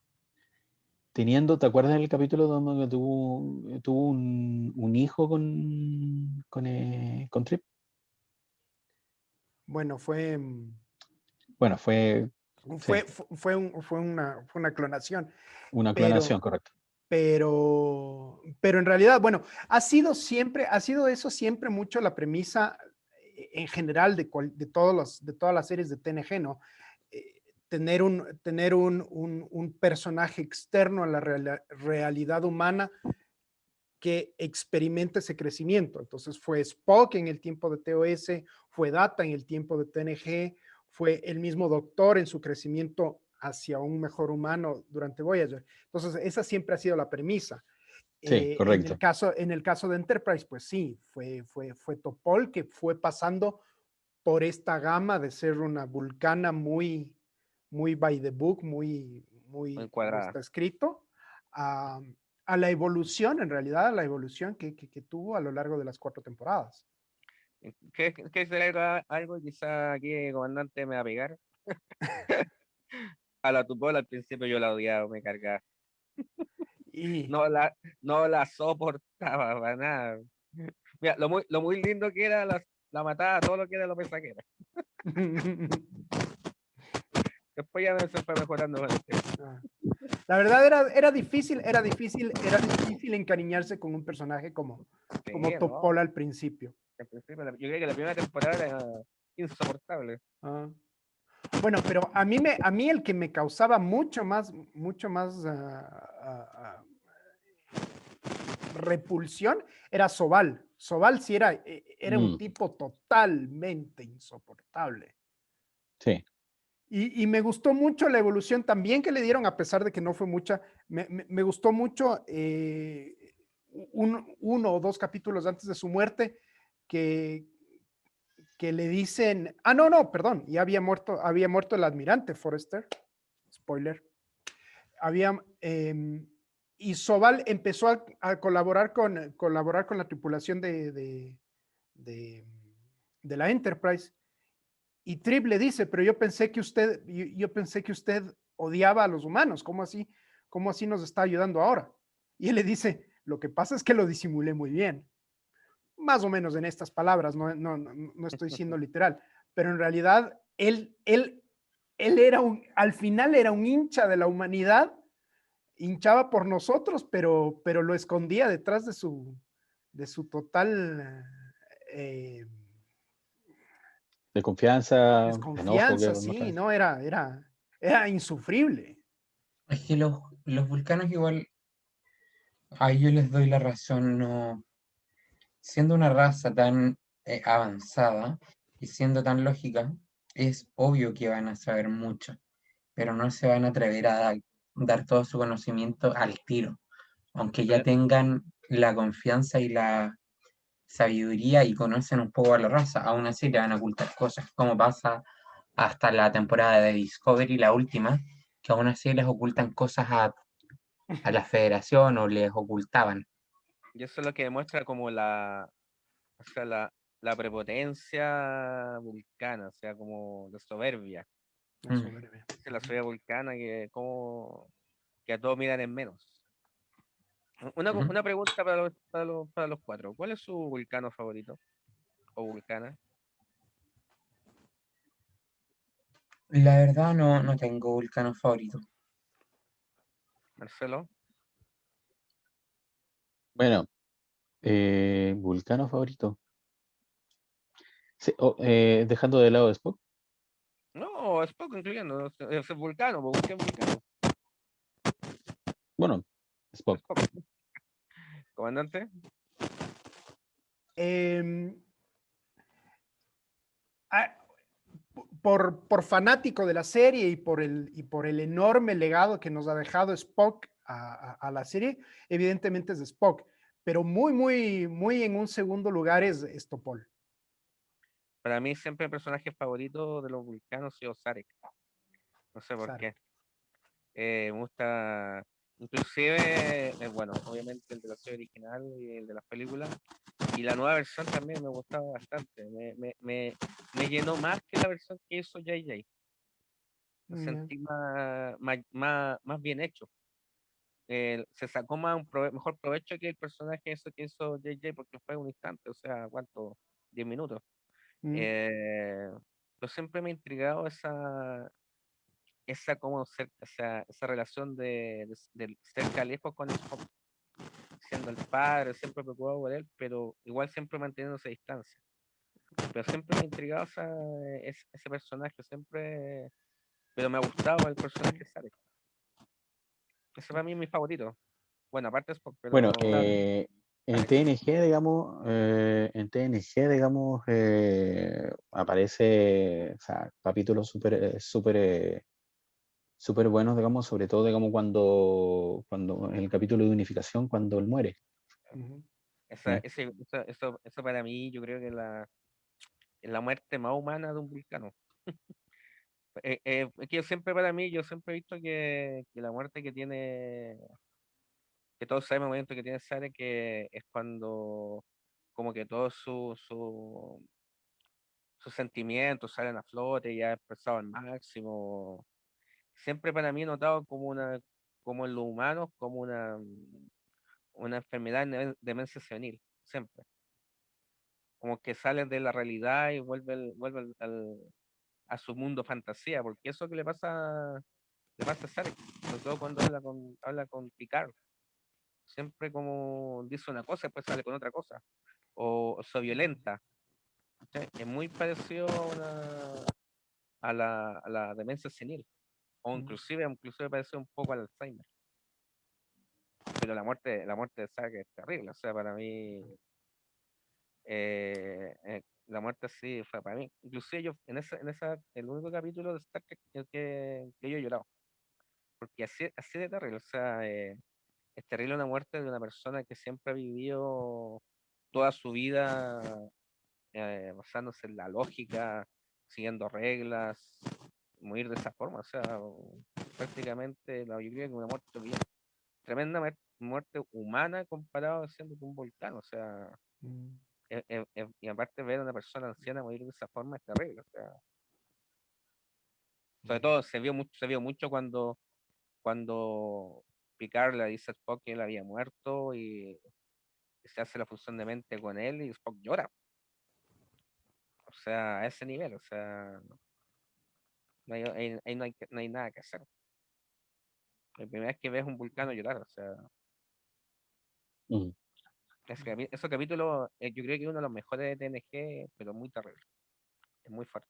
acuerdas del capítulo donde tuvo un hijo con Trip? Bueno, fue, Bueno, sí, fue una clonación, una pero, clonación, correcto. pero en realidad, bueno, ha sido eso siempre mucho la premisa en general de todas las series de TNG, ¿no? Tener un personaje externo a la realidad humana que experimente ese crecimiento. Entonces fue Spock en el tiempo de TOS, fue Data en el tiempo de TNG, fue el mismo Doctor en su crecimiento hacia un mejor humano durante Voyager. Entonces esa siempre ha sido la premisa. Sí, correcto. En el caso de Enterprise, pues sí, fue T'Pol que fue pasando por esta gama de ser una vulcana muy by the book, muy Muy como cuadrada. está escrito, a la evolución, en realidad, a la evolución que tuvo a lo largo de las 4 temporadas. ¿Qué será algo? Quizá aquí el comandante me va a pegar. A la T'Pol al principio yo la odiaba, me cargaba. Y No la soportaba para nada. Mira, lo muy lindo que era la matada, todo lo que era los mensajeros. Después ya se fue mejorando con el tiempo. la verdad era difícil encariñarse con un personaje como Sí, T'Pol no, al principio. al principio, yo creo que la primera temporada era insoportable. Ah. Bueno, pero a mí el que me causaba mucho más repulsión era Sobal. Sobal sí era un tipo totalmente insoportable. Sí. Y me gustó mucho la evolución también que le dieron, a pesar de que no fue mucha. Me gustó mucho uno o dos capítulos antes de su muerte que le dicen, no, perdón, ya había muerto el almirante Forrester, spoiler. Y Sobal empezó a colaborar con la tripulación de la Enterprise. Y Trip le dice, pero yo pensé que usted odiaba a los humanos, ¿cómo así nos está ayudando ahora? Y él le dice, lo que pasa es que lo disimulé muy bien. más o menos en estas palabras, no estoy siendo literal, pero en realidad él era al final era un hincha de la humanidad, hinchaba por nosotros, pero lo escondía detrás de su total De confianza, enojo, desconfianza, que no sí, sé. ¿no? Era insufrible. Es que los vulcanos igual, ahí yo les doy la razón, no, siendo una raza tan avanzada y siendo tan lógica, es obvio que van a saber mucho, pero no se van a atrever a dar todo su conocimiento al tiro, aunque ya Pero, tengan la confianza y la sabiduría y conocen un poco a la raza, aún así le van a ocultar cosas, como pasa hasta la temporada de Discovery, la última, que aún así les ocultan cosas a la federación o les ocultaban. y eso es lo que demuestra como o sea, la prepotencia vulcana, o sea, como la soberbia. La Mm. soberbia. La soberbia vulcana que a todos miran en menos. Ujú. Una pregunta para los cuatro. ¿Cuál es su vulcano favorito? ¿O vulcana? La verdad no tengo vulcano favorito. Marcelo. Bueno, vulcano favorito. Sí, dejando de lado Spock. No, es poco incluyendo. Es el vulcano, pues, ¿qué vulcano? Bueno, Spock. Spock. Comandante. Eh, ah, por fanático de la serie y por el enorme legado que nos ha dejado Spock a la serie, evidentemente es Spock, pero muy en un segundo lugar es Topol. Para mí siempre el personaje favorito de los vulcanos ha sido Sarek. No sé por Sarek. qué. Me gusta, inclusive, bueno, obviamente el de la serie original y el de las películas, y la nueva versión también me gustaba bastante. Me llenó más que la versión que hizo JJ. Lo sentí más bien hecho. Se sacó más mejor provecho que el personaje eso que hizo JJ porque fue un instante, o sea, ¿cuánto? 10 minutos. Mm, Eh, pero siempre me ha intrigado esa relación de cerca lejos con Spock, siendo el padre, siempre preocupado por él, pero igual siempre manteniéndose a distancia. Pero siempre me ha intrigado ese personaje, siempre, pero me ha gustado el personaje Sarek. Ese para mí es mi favorito. Bueno, aparte de Spock, Bueno, pero en Sarek. TNG, digamos, aparece, o sea, capítulos súper buenos, digamos, sobre todo, digamos, cuando en el capítulo de unificación, cuando él muere. ujú. ¿Eh? Eso para mí, yo creo que es la muerte más humana de un vulcano. Es que yo siempre he visto que la muerte que todos sabemos, el momento que tiene Sare, que es cuando como que todos sus sentimientos salen a flote, ya expresado al máximo. Siempre para mí he notado como en los humanos, como una enfermedad de demencia senil, siempre. Como que salen de la realidad y vuelve a su mundo fantasía, porque eso que le pasa a Sarek, sobre todo cuando habla con Picard. Siempre como dice una cosa, después sale con otra cosa, o se violenta. ¿Cachai? Es muy parecido a la demencia senil, o inclusive parece un poco al Alzheimer. Pero la muerte de Sarek es terrible, o sea, para mí, la muerte sí fue para mí. Inclusive yo, el único capítulo de Star Trek que yo he llorado, porque así de terrible, o sea, es terrible una muerte de una persona que siempre ha vivido toda su vida basándose en la lógica, siguiendo reglas, morir de esa forma, o sea, prácticamente yo creo que una muerte bien, tremenda muerte humana comparado siendo un volcán, o sea, Mm. y aparte ver a una persona anciana morir de esa forma es terrible, o sea, sobre todo se vio mucho cuando Picard le dice a Spock que él había muerto se hace la fusión de mente con él y Spock llora. O sea, a ese nivel, o sea, no hay nada que hacer. La primera vez que ves un vulcano llorar, o sea, ese capítulo yo creo que es uno de los mejores de TNG, pero muy terrible, es muy fuerte.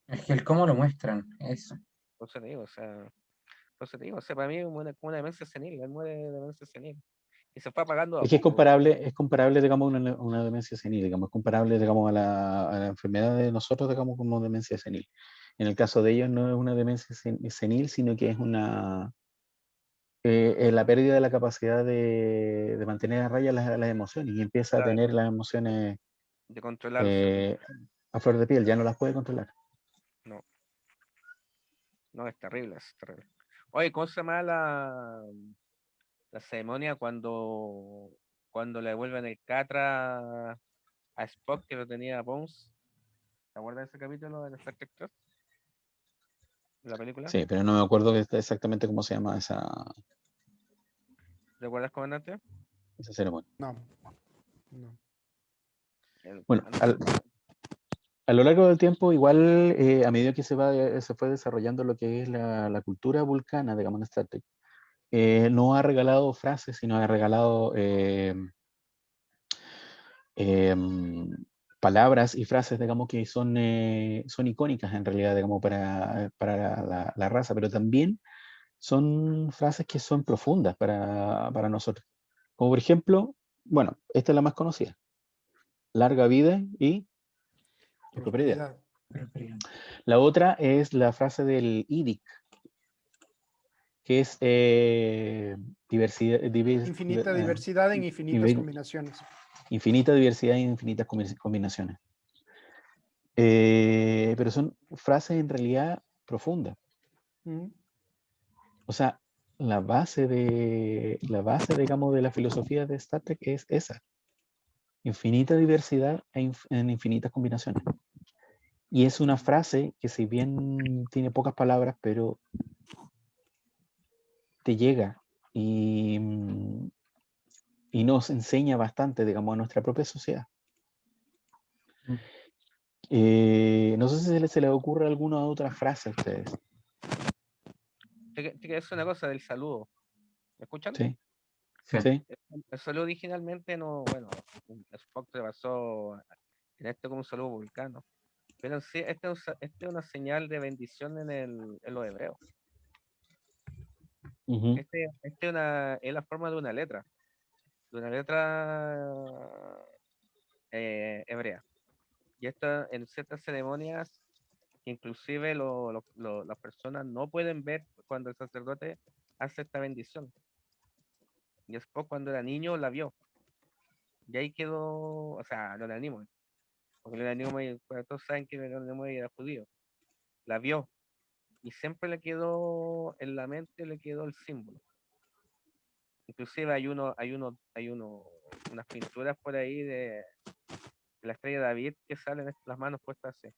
Es que el cómo lo muestran, eso. Por eso te digo, o sea, para mí es como una demencia senil, él muere de demencia senil. Y se fue apagando a Es que es poco. comparable, digamos, a una demencia senil, digamos, es comparable, digamos, a la enfermedad de nosotros, digamos, como demencia senil. En el caso de ellos no es una demencia senil, sino que es la pérdida de la capacidad de mantener a raya las emociones y empieza a Claro, tener las emociones de controlarse. a flor de piel, ya no las puede controlar. No, no, es terrible, es terrible. Oye, ¿cómo se llama la ceremonia cuando le devuelven el Catra a Spock que lo tenía Bones? ¿Te acuerdas de ese capítulo de Star Trek 3? ¿De la película? Sí, pero no me acuerdo exactamente cómo se llama esa ¿Recuerdas, comandante? ceremonia. No, no. Bueno, a lo largo del tiempo, igual, a medida que se fue desarrollando lo que es la cultura vulcana, digamos, en Star Trek, no ha regalado frases, sino ha regalado palabras y frases, digamos, que son icónicas en realidad, digamos, para la raza, pero también son frases que son profundas para nosotros. Como por ejemplo, bueno, esta es la más conocida: larga vida y prosperidad. La otra es la frase del IDIC, que es Infinita diversidad en infinitas combinaciones. Infinita diversidad en infinitas combinaciones. Pero son frases en realidad profundas. O sea, la base, digamos, de la filosofía de Star Trek es esa: infinita diversidad en infinitas combinaciones. Y es una frase que, si bien tiene pocas palabras, pero te llega y nos enseña bastante, digamos, a nuestra propia sociedad. No sé si se les ocurre alguna otra frase a ustedes. Te quiero decir una cosa del saludo. ¿Me escuchan? Sí. Sí. Sí. El saludo originalmente no, bueno, Spock se basó en esto como un saludo vulcano. Pero en sí, este es una señal de bendición en los hebreos. Ujú. Es la forma de una letra hebrea. Y esto en ciertas ceremonias, inclusive las personas no pueden ver cuando el sacerdote hace esta bendición. Y Spock, cuando era niño, la vio. Y ahí quedó, o sea, no era Nimoy, porque no era Nimoy, pues, todos saben que no Nimoy era judío. La vio y siempre le quedó en la mente, le quedó el símbolo. Inclusive hay unas pinturas por ahí de la estrella de David que salen las manos puestas así.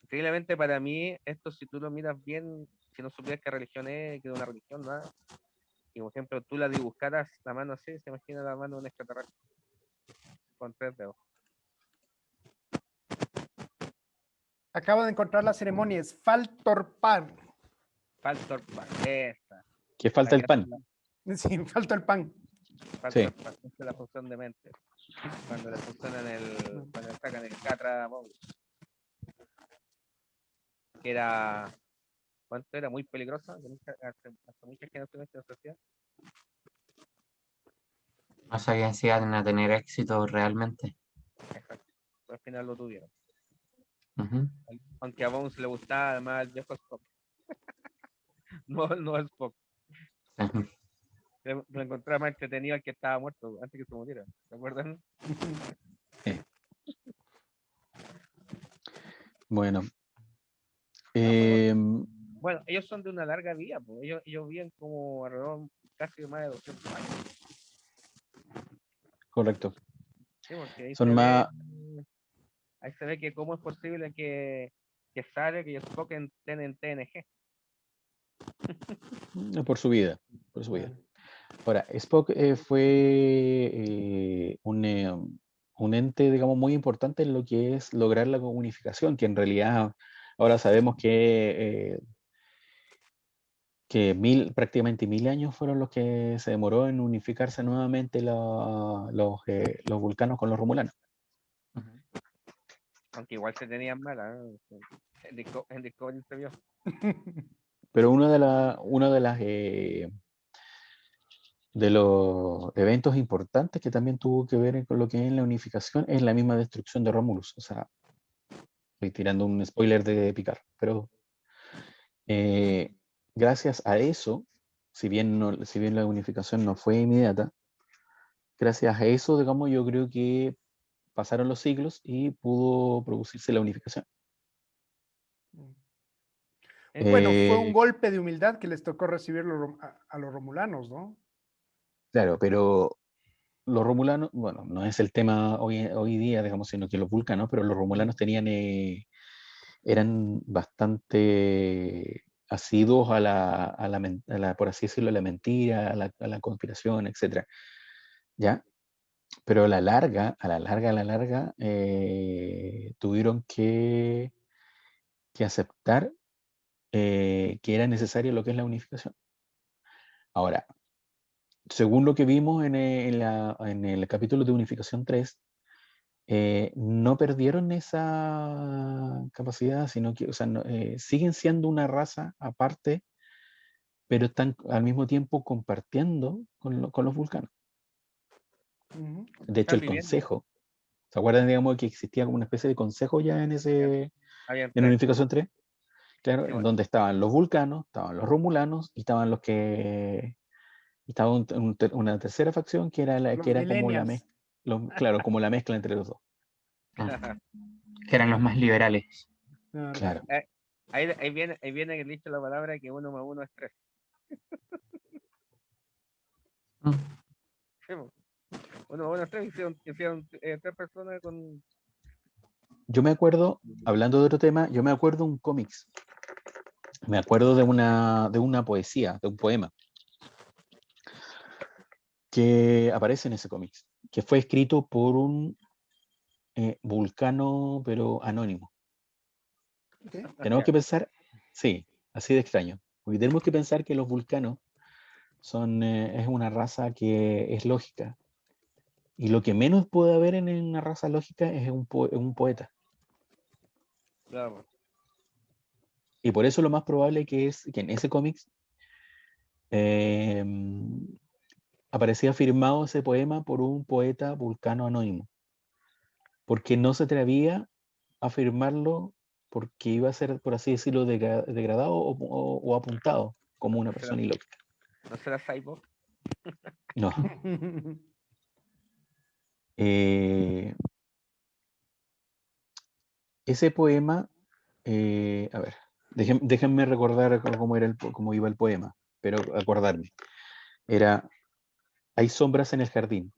Increíblemente para mí, esto, si tú lo miras bien, si no supieras qué religión es, que es una religión, ¿no? Y por ejemplo tú la dibujaras la mano así, se imagina la mano de un extraterrestre con 3 dedos. Acabo de encontrar la ceremonia, es Faltorpan. Faltorpan, esta. Que falta el pan. Sí, falta el pan. Faltorpan, esta es la función de mente. Cuando le funcionan cuando le sacan el Catra, que era, ¿cuánto era? Muy peligrosa, hasta muchas generaciones que se hacía. No sabían si iban a tener éxito realmente. Exacto. Al final lo tuvieron. Uh-huh. Aunque a Bones le gustaba además el viejo Spock. no el Spock. Uh-huh. Lo encontraba más entretenido al que estaba muerto antes que se muriera. ¿Se acuerdan? Bueno. Bueno, ellos son de una larga vida, pues. Ellos viven como alrededor casi más de 200 años. Correcto. Sí, porque ahí se ve que cómo es posible que Sarek y Spock estén en TNG. Por su vida. Ahora, Spock fue un ente, digamos, muy importante en lo que es lograr la unificación, que en realidad ahora sabemos que prácticamente 1000 años fueron los que se demoró en unificarse nuevamente los vulcanos con los romulanos. Aunque igual se tenían malas, ¿eh? En Discovery se vio. Pero uno de los eventos importantes que también tuvo que ver con lo que es la unificación es la misma destrucción de Romulus. O sea, estoy tirando un spoiler de Picard, pero gracias a eso, si bien la unificación no fue inmediata, gracias a eso, digamos, yo creo que pasaron los siglos y pudo producirse la unificación. Bueno, fue un Eh, golpe de humildad que les tocó recibir a los romulanos, ¿no? claro, pero los romulanos, bueno, no es el tema hoy día, digamos, sino que los vulcanos, pero los romulanos eran bastante asiduos por así decirlo, a la mentira, a la conspiración, etc. ¿Ya? Pero a la larga, tuvieron que aceptar que era necesario lo que es la unificación. Ahora, según lo que vimos en el capítulo de Unificación 3, no perdieron esa capacidad, sino que, o sea, siguen siendo una raza aparte, pero están al mismo tiempo compartiendo con los vulcanos. De hecho, Están el viviendo. consejo, ¿se acuerdan, digamos, que existía como una especie de consejo ya en Unificación 3? Claro, Sí, en donde estaban los vulcanos, estaban los romulanos y estaban los que... Estaba una tercera facción que era, Los que era como la millennials. mezcla, claro, como la mezcla entre los dos. Que eran los más liberales. Claro. ahí viene el dicho la palabra que 1 más 1 es 3. Sí, 1 más 1 es 3, hicieron 3 personas con... Yo me acuerdo, hablando de otro tema, yo me acuerdo un cómics. Me acuerdo de una poesía, de un poema, que aparece en ese cómics, que fue escrito por un vulcano, pero anónimo. Okay. Tenemos que pensar, sí, así de extraño, porque tenemos que pensar que los vulcanos es una raza que es lógica, y lo que menos puede haber en una raza lógica es un poeta. Claro. Y por eso lo más probable que es que en ese cómics aparecía firmado ese poema por un poeta vulcano anónimo, porque no se atrevía a firmarlo porque iba a ser, por así decirlo, degradado o apuntado como una persona ilógica. ¿No será Cyborg? No. Ese poema, a ver, déjenme recordar cómo iba el poema, pero acordarme. Era, hay sombras en el jardín.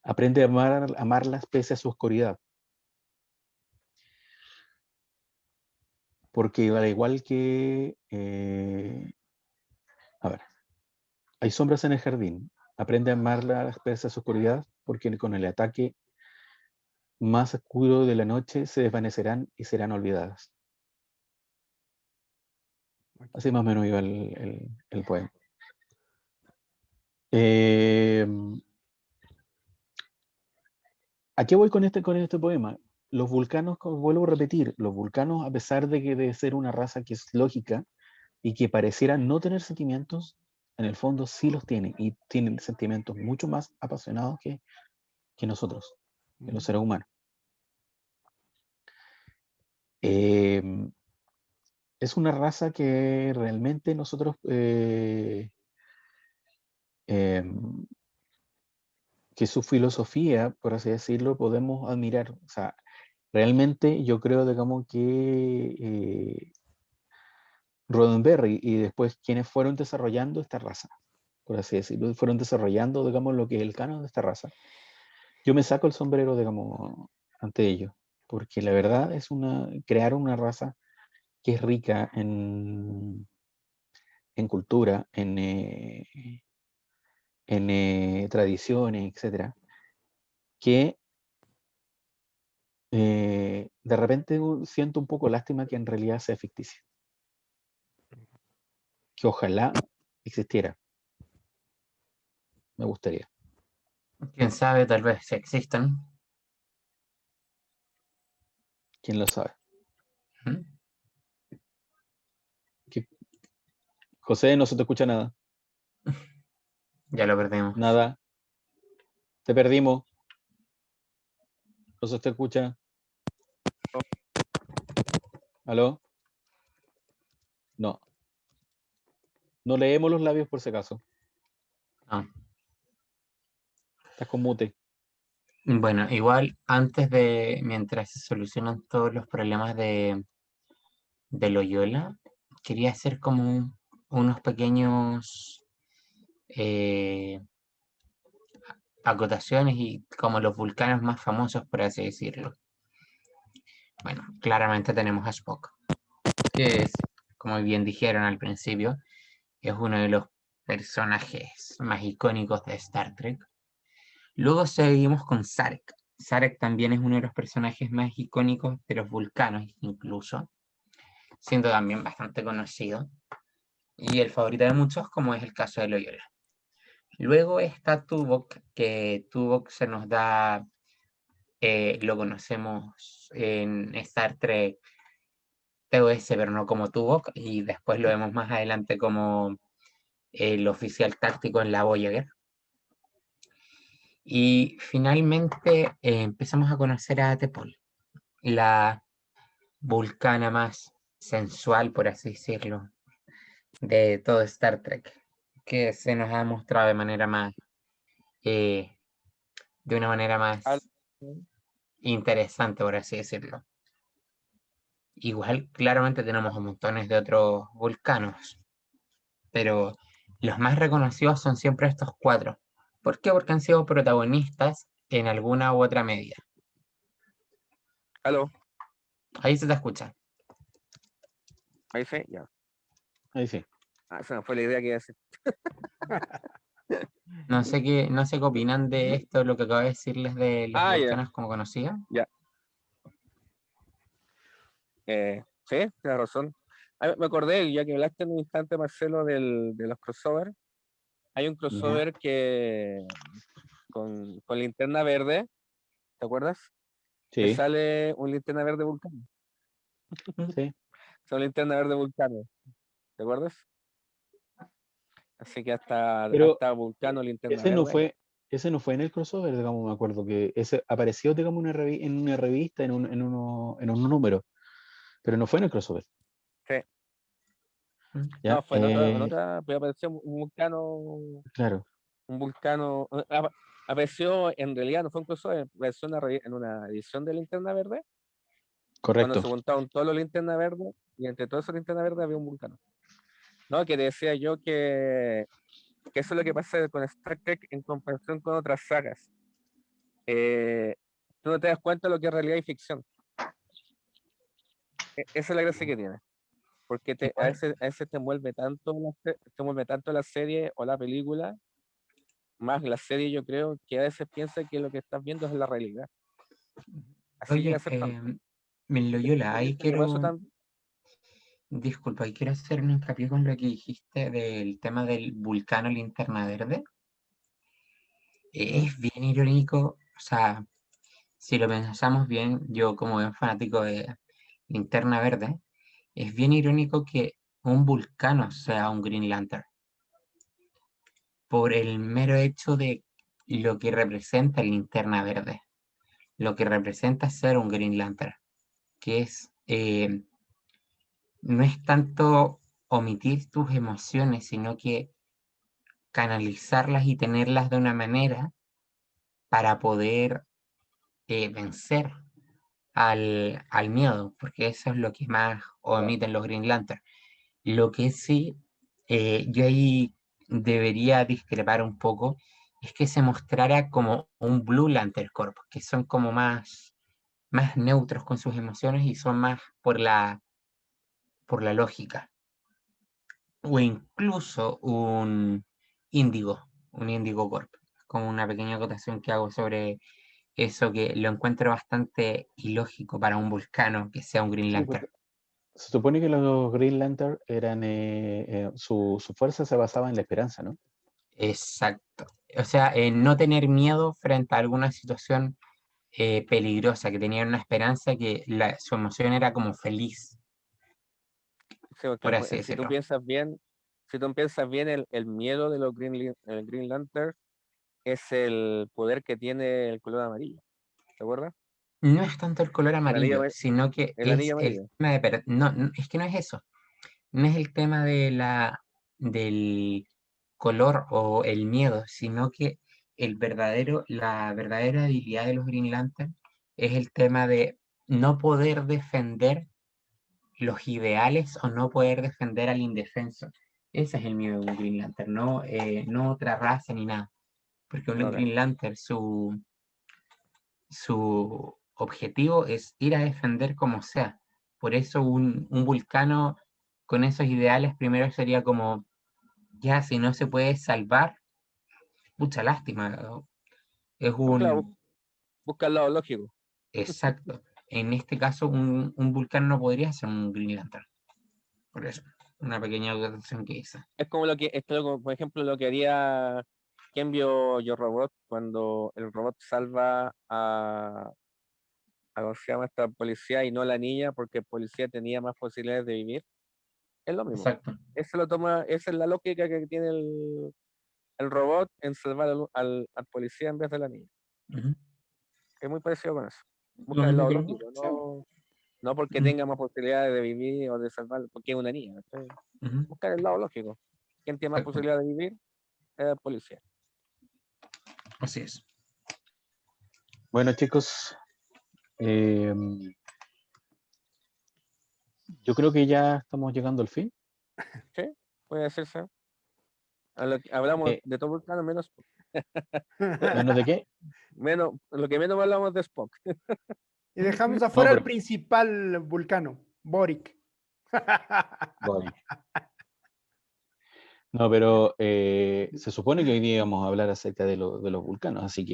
Aprende a amarlas pese a su oscuridad. Porque al igual que, a ver, hay sombras en el jardín. Aprende a amarlas pese a su oscuridad, porque con el ataque más oscuro de la noche se desvanecerán y serán olvidadas. Así más o menos iba el poema. ¿A qué voy con este poema? Los vulcanos, como vuelvo a repetir, los vulcanos, a pesar de ser una raza que es lógica y que pareciera no tener sentimientos, en el fondo sí los tienen, y tienen sentimientos mucho más apasionados que nosotros, que los seres humanos. Es una raza que realmente nosotros que su filosofía, por así decirlo, podemos admirar. O sea, realmente yo creo, digamos, que Roddenberry y después quienes fueron desarrollando esta raza, por así decirlo, fueron desarrollando, digamos, lo que es el canon de esta raza. Yo me saco el sombrero, digamos, ante ellos, porque la verdad es crear una raza que es rica en cultura, en tradiciones, etcétera, que de repente siento un poco lástima que en realidad sea ficticia. Que ojalá existiera. Me gustaría. Quién sabe, tal vez existan. ¿Quién lo sabe? ¿Mm? José, no se te escucha nada. Ya lo perdimos. Nada. Te perdimos. No se te escucha. ¿Aló? No. No leemos los labios por si acaso. Ah. Estás con mute. Bueno, igual mientras se solucionan todos los problemas de Loyola, quería hacer como unos pequeños acotaciones y como los vulcanos más famosos, por así decirlo. Bueno, claramente tenemos a Spock, que es, como bien dijeron al principio, es uno de los personajes más icónicos de Star Trek. Luego seguimos con Sarek. Sarek también es uno de los personajes más icónicos de los vulcanos, incluso, siendo también bastante conocido, y el favorito de muchos, como es el caso de Loyola. Luego está Tuvok, que Tuvok se nos da, lo conocemos en Star Trek TOS, pero no como Tuvok, y después lo vemos más adelante como el oficial táctico en la Voyager. Y finalmente empezamos a conocer a T'Pol, la vulcana más sensual, por así decirlo, de todo Star Trek, que se nos ha mostrado de una manera más interesante, por así decirlo. Igual, claramente tenemos montones de otros vulcanos, pero los más reconocidos son siempre estos 4. ¿Por qué? Porque han sido protagonistas en alguna u otra medida. ¿Aló? Ahí se te escucha. Ahí sí, ya. Ahí sí. Esa no fue la idea que iba a decir. No sé qué opinan de esto, lo que acabo de decirles de los vulcanos como conocía. Ya. Sí, tienes razón. Me acordé, ya que hablaste en un instante, Marcelo, de los crossovers. Hay un crossover que con Linterna Verde, ¿te acuerdas? Que Sí. sale un Linterna Verde vulcano. Sí. Sale Linterna Verde vulcano, ¿te acuerdas? Así que hasta Vulcano, Linterna Verde. Ese no fue en el crossover, digamos, me acuerdo que ese apareció, digamos, en una revista, en un número, pero no fue en el crossover. Sí. ¿Ya? No, fue en otra, pero apareció un vulcano. Claro. Un vulcano. Apareció, en realidad no fue un crossover, apareció en una edición de Linterna Verde. Correcto. Cuando se juntaron todos los Linterna Verde, y entre todos esos Linterna Verde había un vulcano. No, que decía yo que eso es lo que pasa con Star Trek en comparación con otras sagas. Tú no te das cuenta de lo que es realidad y ficción. Esa es la gracia que tiene. Porque a veces te envuelve tanto la serie o la película, más la serie, yo creo, que a veces piensa que lo que estás viendo es la realidad. Así llega a ser tanto. Loyola, ahí Disculpa, quiero hacer un hincapié con lo que dijiste del tema del vulcano Linterna Verde. Es bien irónico, o sea, si lo pensamos bien, yo como buen fanático de Linterna Verde, es bien irónico que un vulcano sea un Green Lantern, por el mero hecho de lo que representa Linterna Verde, lo que representa ser un Green Lantern, que es, no es tanto omitir tus emociones, sino que canalizarlas y tenerlas de una manera para poder vencer al miedo, porque eso es lo que más omiten los Green Lantern. Lo que sí, yo ahí debería discrepar un poco, es que se mostrara como un Blue Lantern Corps, que son como más neutros con sus emociones y son más por la por la lógica. O incluso un índigo corp. Como una pequeña acotación que hago sobre eso, que lo encuentro bastante ilógico para un vulcano que sea un Green Lantern. Se supone que los Green Lantern eran, su fuerza se basaba en la esperanza, ¿no? Exacto. O sea, no tener miedo frente a alguna situación peligrosa, que tenían una esperanza, que su emoción era como feliz, Sí, porque por así si decirlo. tú piensas bien, el miedo de los el Green Lantern es el poder que tiene el color amarillo. ¿Te acuerdas? No es tanto el color amarillo, anillo- sino que el es anillo el amarillo. tema de... No, es que no es eso. No es el tema del color o el miedo, sino que la verdadera habilidad de los Green Lantern es el tema de no poder defender los ideales o no poder defender al indefenso. Ese es el miedo de un Green Lantern, no otra raza ni nada. Porque un Ok. Green Lantern, su objetivo es ir a defender como sea. Por eso un vulcano con esos ideales primero sería como, ya, si no se puede salvar, mucha lástima. Es Claro, un... busca el lado lógico. Exacto. En este caso, un vulcano no podría ser un Green Lantern. Por eso, una pequeña acotación que hice. Es como por ejemplo, lo que haría ¿Quién vio Yo Robot? Cuando el robot salva a ¿cómo se llama esta policía y no la niña, porque el policía tenía más posibilidades de vivir. Es lo mismo. Exacto. Esa es la lógica que tiene el robot en salvar al policía en vez de la niña. Ujú. Es muy parecido con eso. Lo Busca el mismo lado que lógico, no porque Ujú. tenga más posibilidades de vivir o de salvar, porque es una niña. ¿Cachai? Ujú. Buscar el lado lógico. ¿Quién tiene más Exacto. posibilidades de vivir? Es el policía. Así es. Bueno, chicos, yo creo que ya estamos llegando al fin. ¿Sí? Puede decirse. Hablamos Eh, de todo Vulcano menos ¿Menos de qué? lo que menos hablamos de Spock. Y dejamos No, afuera el pero principal vulcano, Boric. voy. No, pero se supone que hoy día vamos a hablar acerca de los vulcanos, así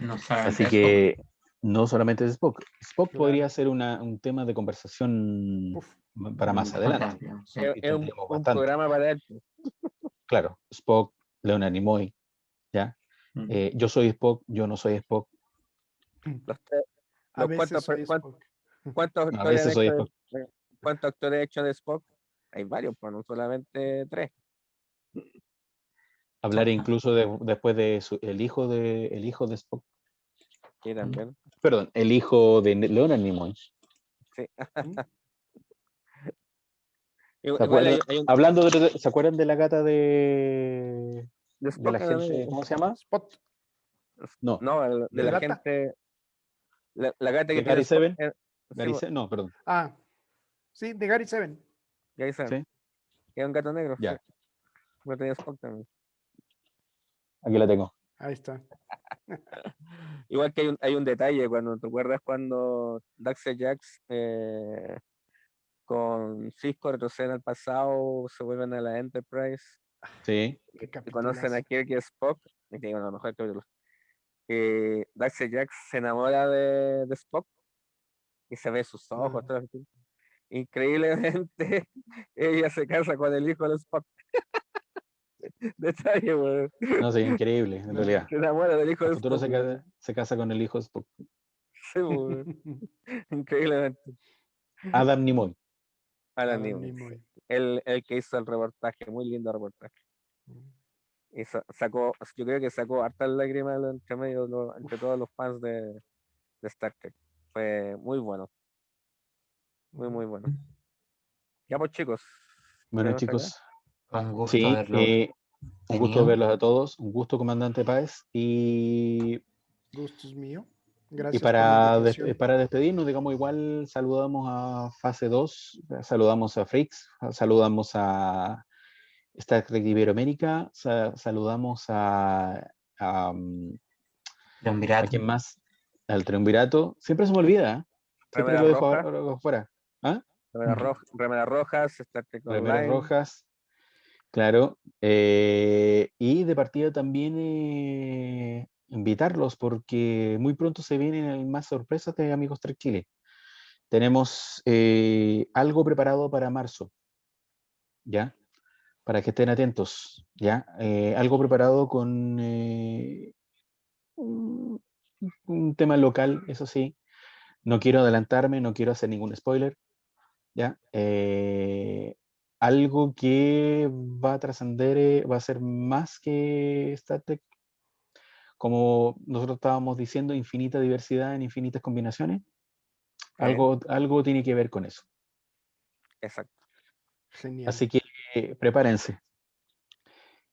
No saben que no solamente es Spock. Spock Claro. podría ser un tema de conversación Uf. para más adelante. Sí. Es Y un tendríamos bastante. programa para él. Claro, Spock, Leonard Nimoy, ¿ya? Yo soy Spock, yo no soy Spock. Los, tres- A los veces soy Spock. cuántos A actores han veces soy hecho Spock. ¿cuántos actores han hecho de Spock? Hay varios, pues no solamente 3. Hablar incluso después de el hijo de Spock. Sí, también. Perdón, el hijo de Leonard Nimoy. Sí. ¿Mm? ¿Se Igual acuerdan? hay un Hablando ¿se acuerdan de la gata de Spock, la gente? ¿Cómo se llama? Spot. No, no, de ¿De la gata? gente, la gata que de tiene Gary Spock. Seven. Sí, No, perdón. Ah, sí, de Gary Seven. ya dicen, Sí, que es un gato negro, sí. ya, No tenía Spock también. aquí la tengo. Ahí está. Igual que hay un detalle, cuando te acuerdas cuando Daxia Jax con Cisco retroceden al pasado, se vuelven a la Enterprise Sí, Qué y conocen a capitulazo. Kirk y Spock, y te digo, no, mejor capítulo. Daxia Jax se enamora de Spock y se ve sus ojos, todo así. Increíblemente, ella se casa con el hijo de Spock. Detalle, weón. no sé, increíble, en realidad. Se enamora del hijo El de futuro Spock, weón. se casa con el hijo de Spock. Sí, weón. Increíblemente. Adam Nimoy. Alan Adam Nimoy. Nimoy. El que hizo el reportaje, muy lindo reportaje. Y yo creo que sacó hartas lágrimas entre medio, entre todos los fans de Star Trek. Fue muy bueno, muy, muy bueno. Ya pues chicos, Bueno, ¿tenemos acá? chicos, Un gusto sí, verlo. un gusto verlos a todos, un gusto, comandante Páez, y Gusto es mío. Y Gracias por la invitación. para despedirnos, digamos, igual saludamos a Fase 2, saludamos a Freaks, saludamos a Star Trek Iberoamérica, saludamos ¿a quién más? Al Triunvirato. Siempre se me olvida, ¿eh? Siempre Remera lo dejo roja, afuera. ¿Ah? Remeras rojas, Star Trek Remeras Online. rojas, claro. Y de partida también invitarlos porque muy pronto se vienen más sorpresas de Amigos Trek Chile. Tenemos algo preparado para marzo, ¿ya? Para que estén atentos, ¿ya? Algo preparado con un tema local, eso sí. No quiero adelantarme, no quiero hacer ningún spoiler, ¿ya? Algo que va a trascender, va a ser más que Star Trek, como nosotros estábamos diciendo, infinita diversidad en infinitas combinaciones. Algo tiene que ver con eso. Exacto. Genial. Así que prepárense.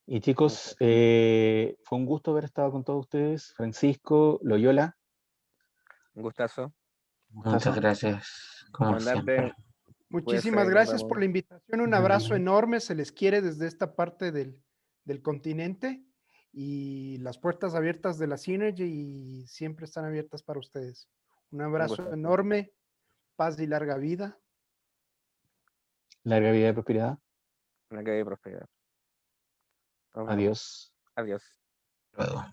Y chicos, fue un gusto haber estado con todos ustedes. Francisco, Loyola. Un gustazo. Muchas gracias, como Comandante, siempre. Muchísimas nos gracias vemos. por la invitación. Un abrazo enorme. Se les quiere desde esta parte del continente y las puertas abiertas de la Synergy y siempre están abiertas para ustedes. Un abrazo gustazo. enorme. Paz y larga vida. Larga vida y prosperidad. Una calle prosperidad. Nos vemos. Adiós. Adiós. Luego.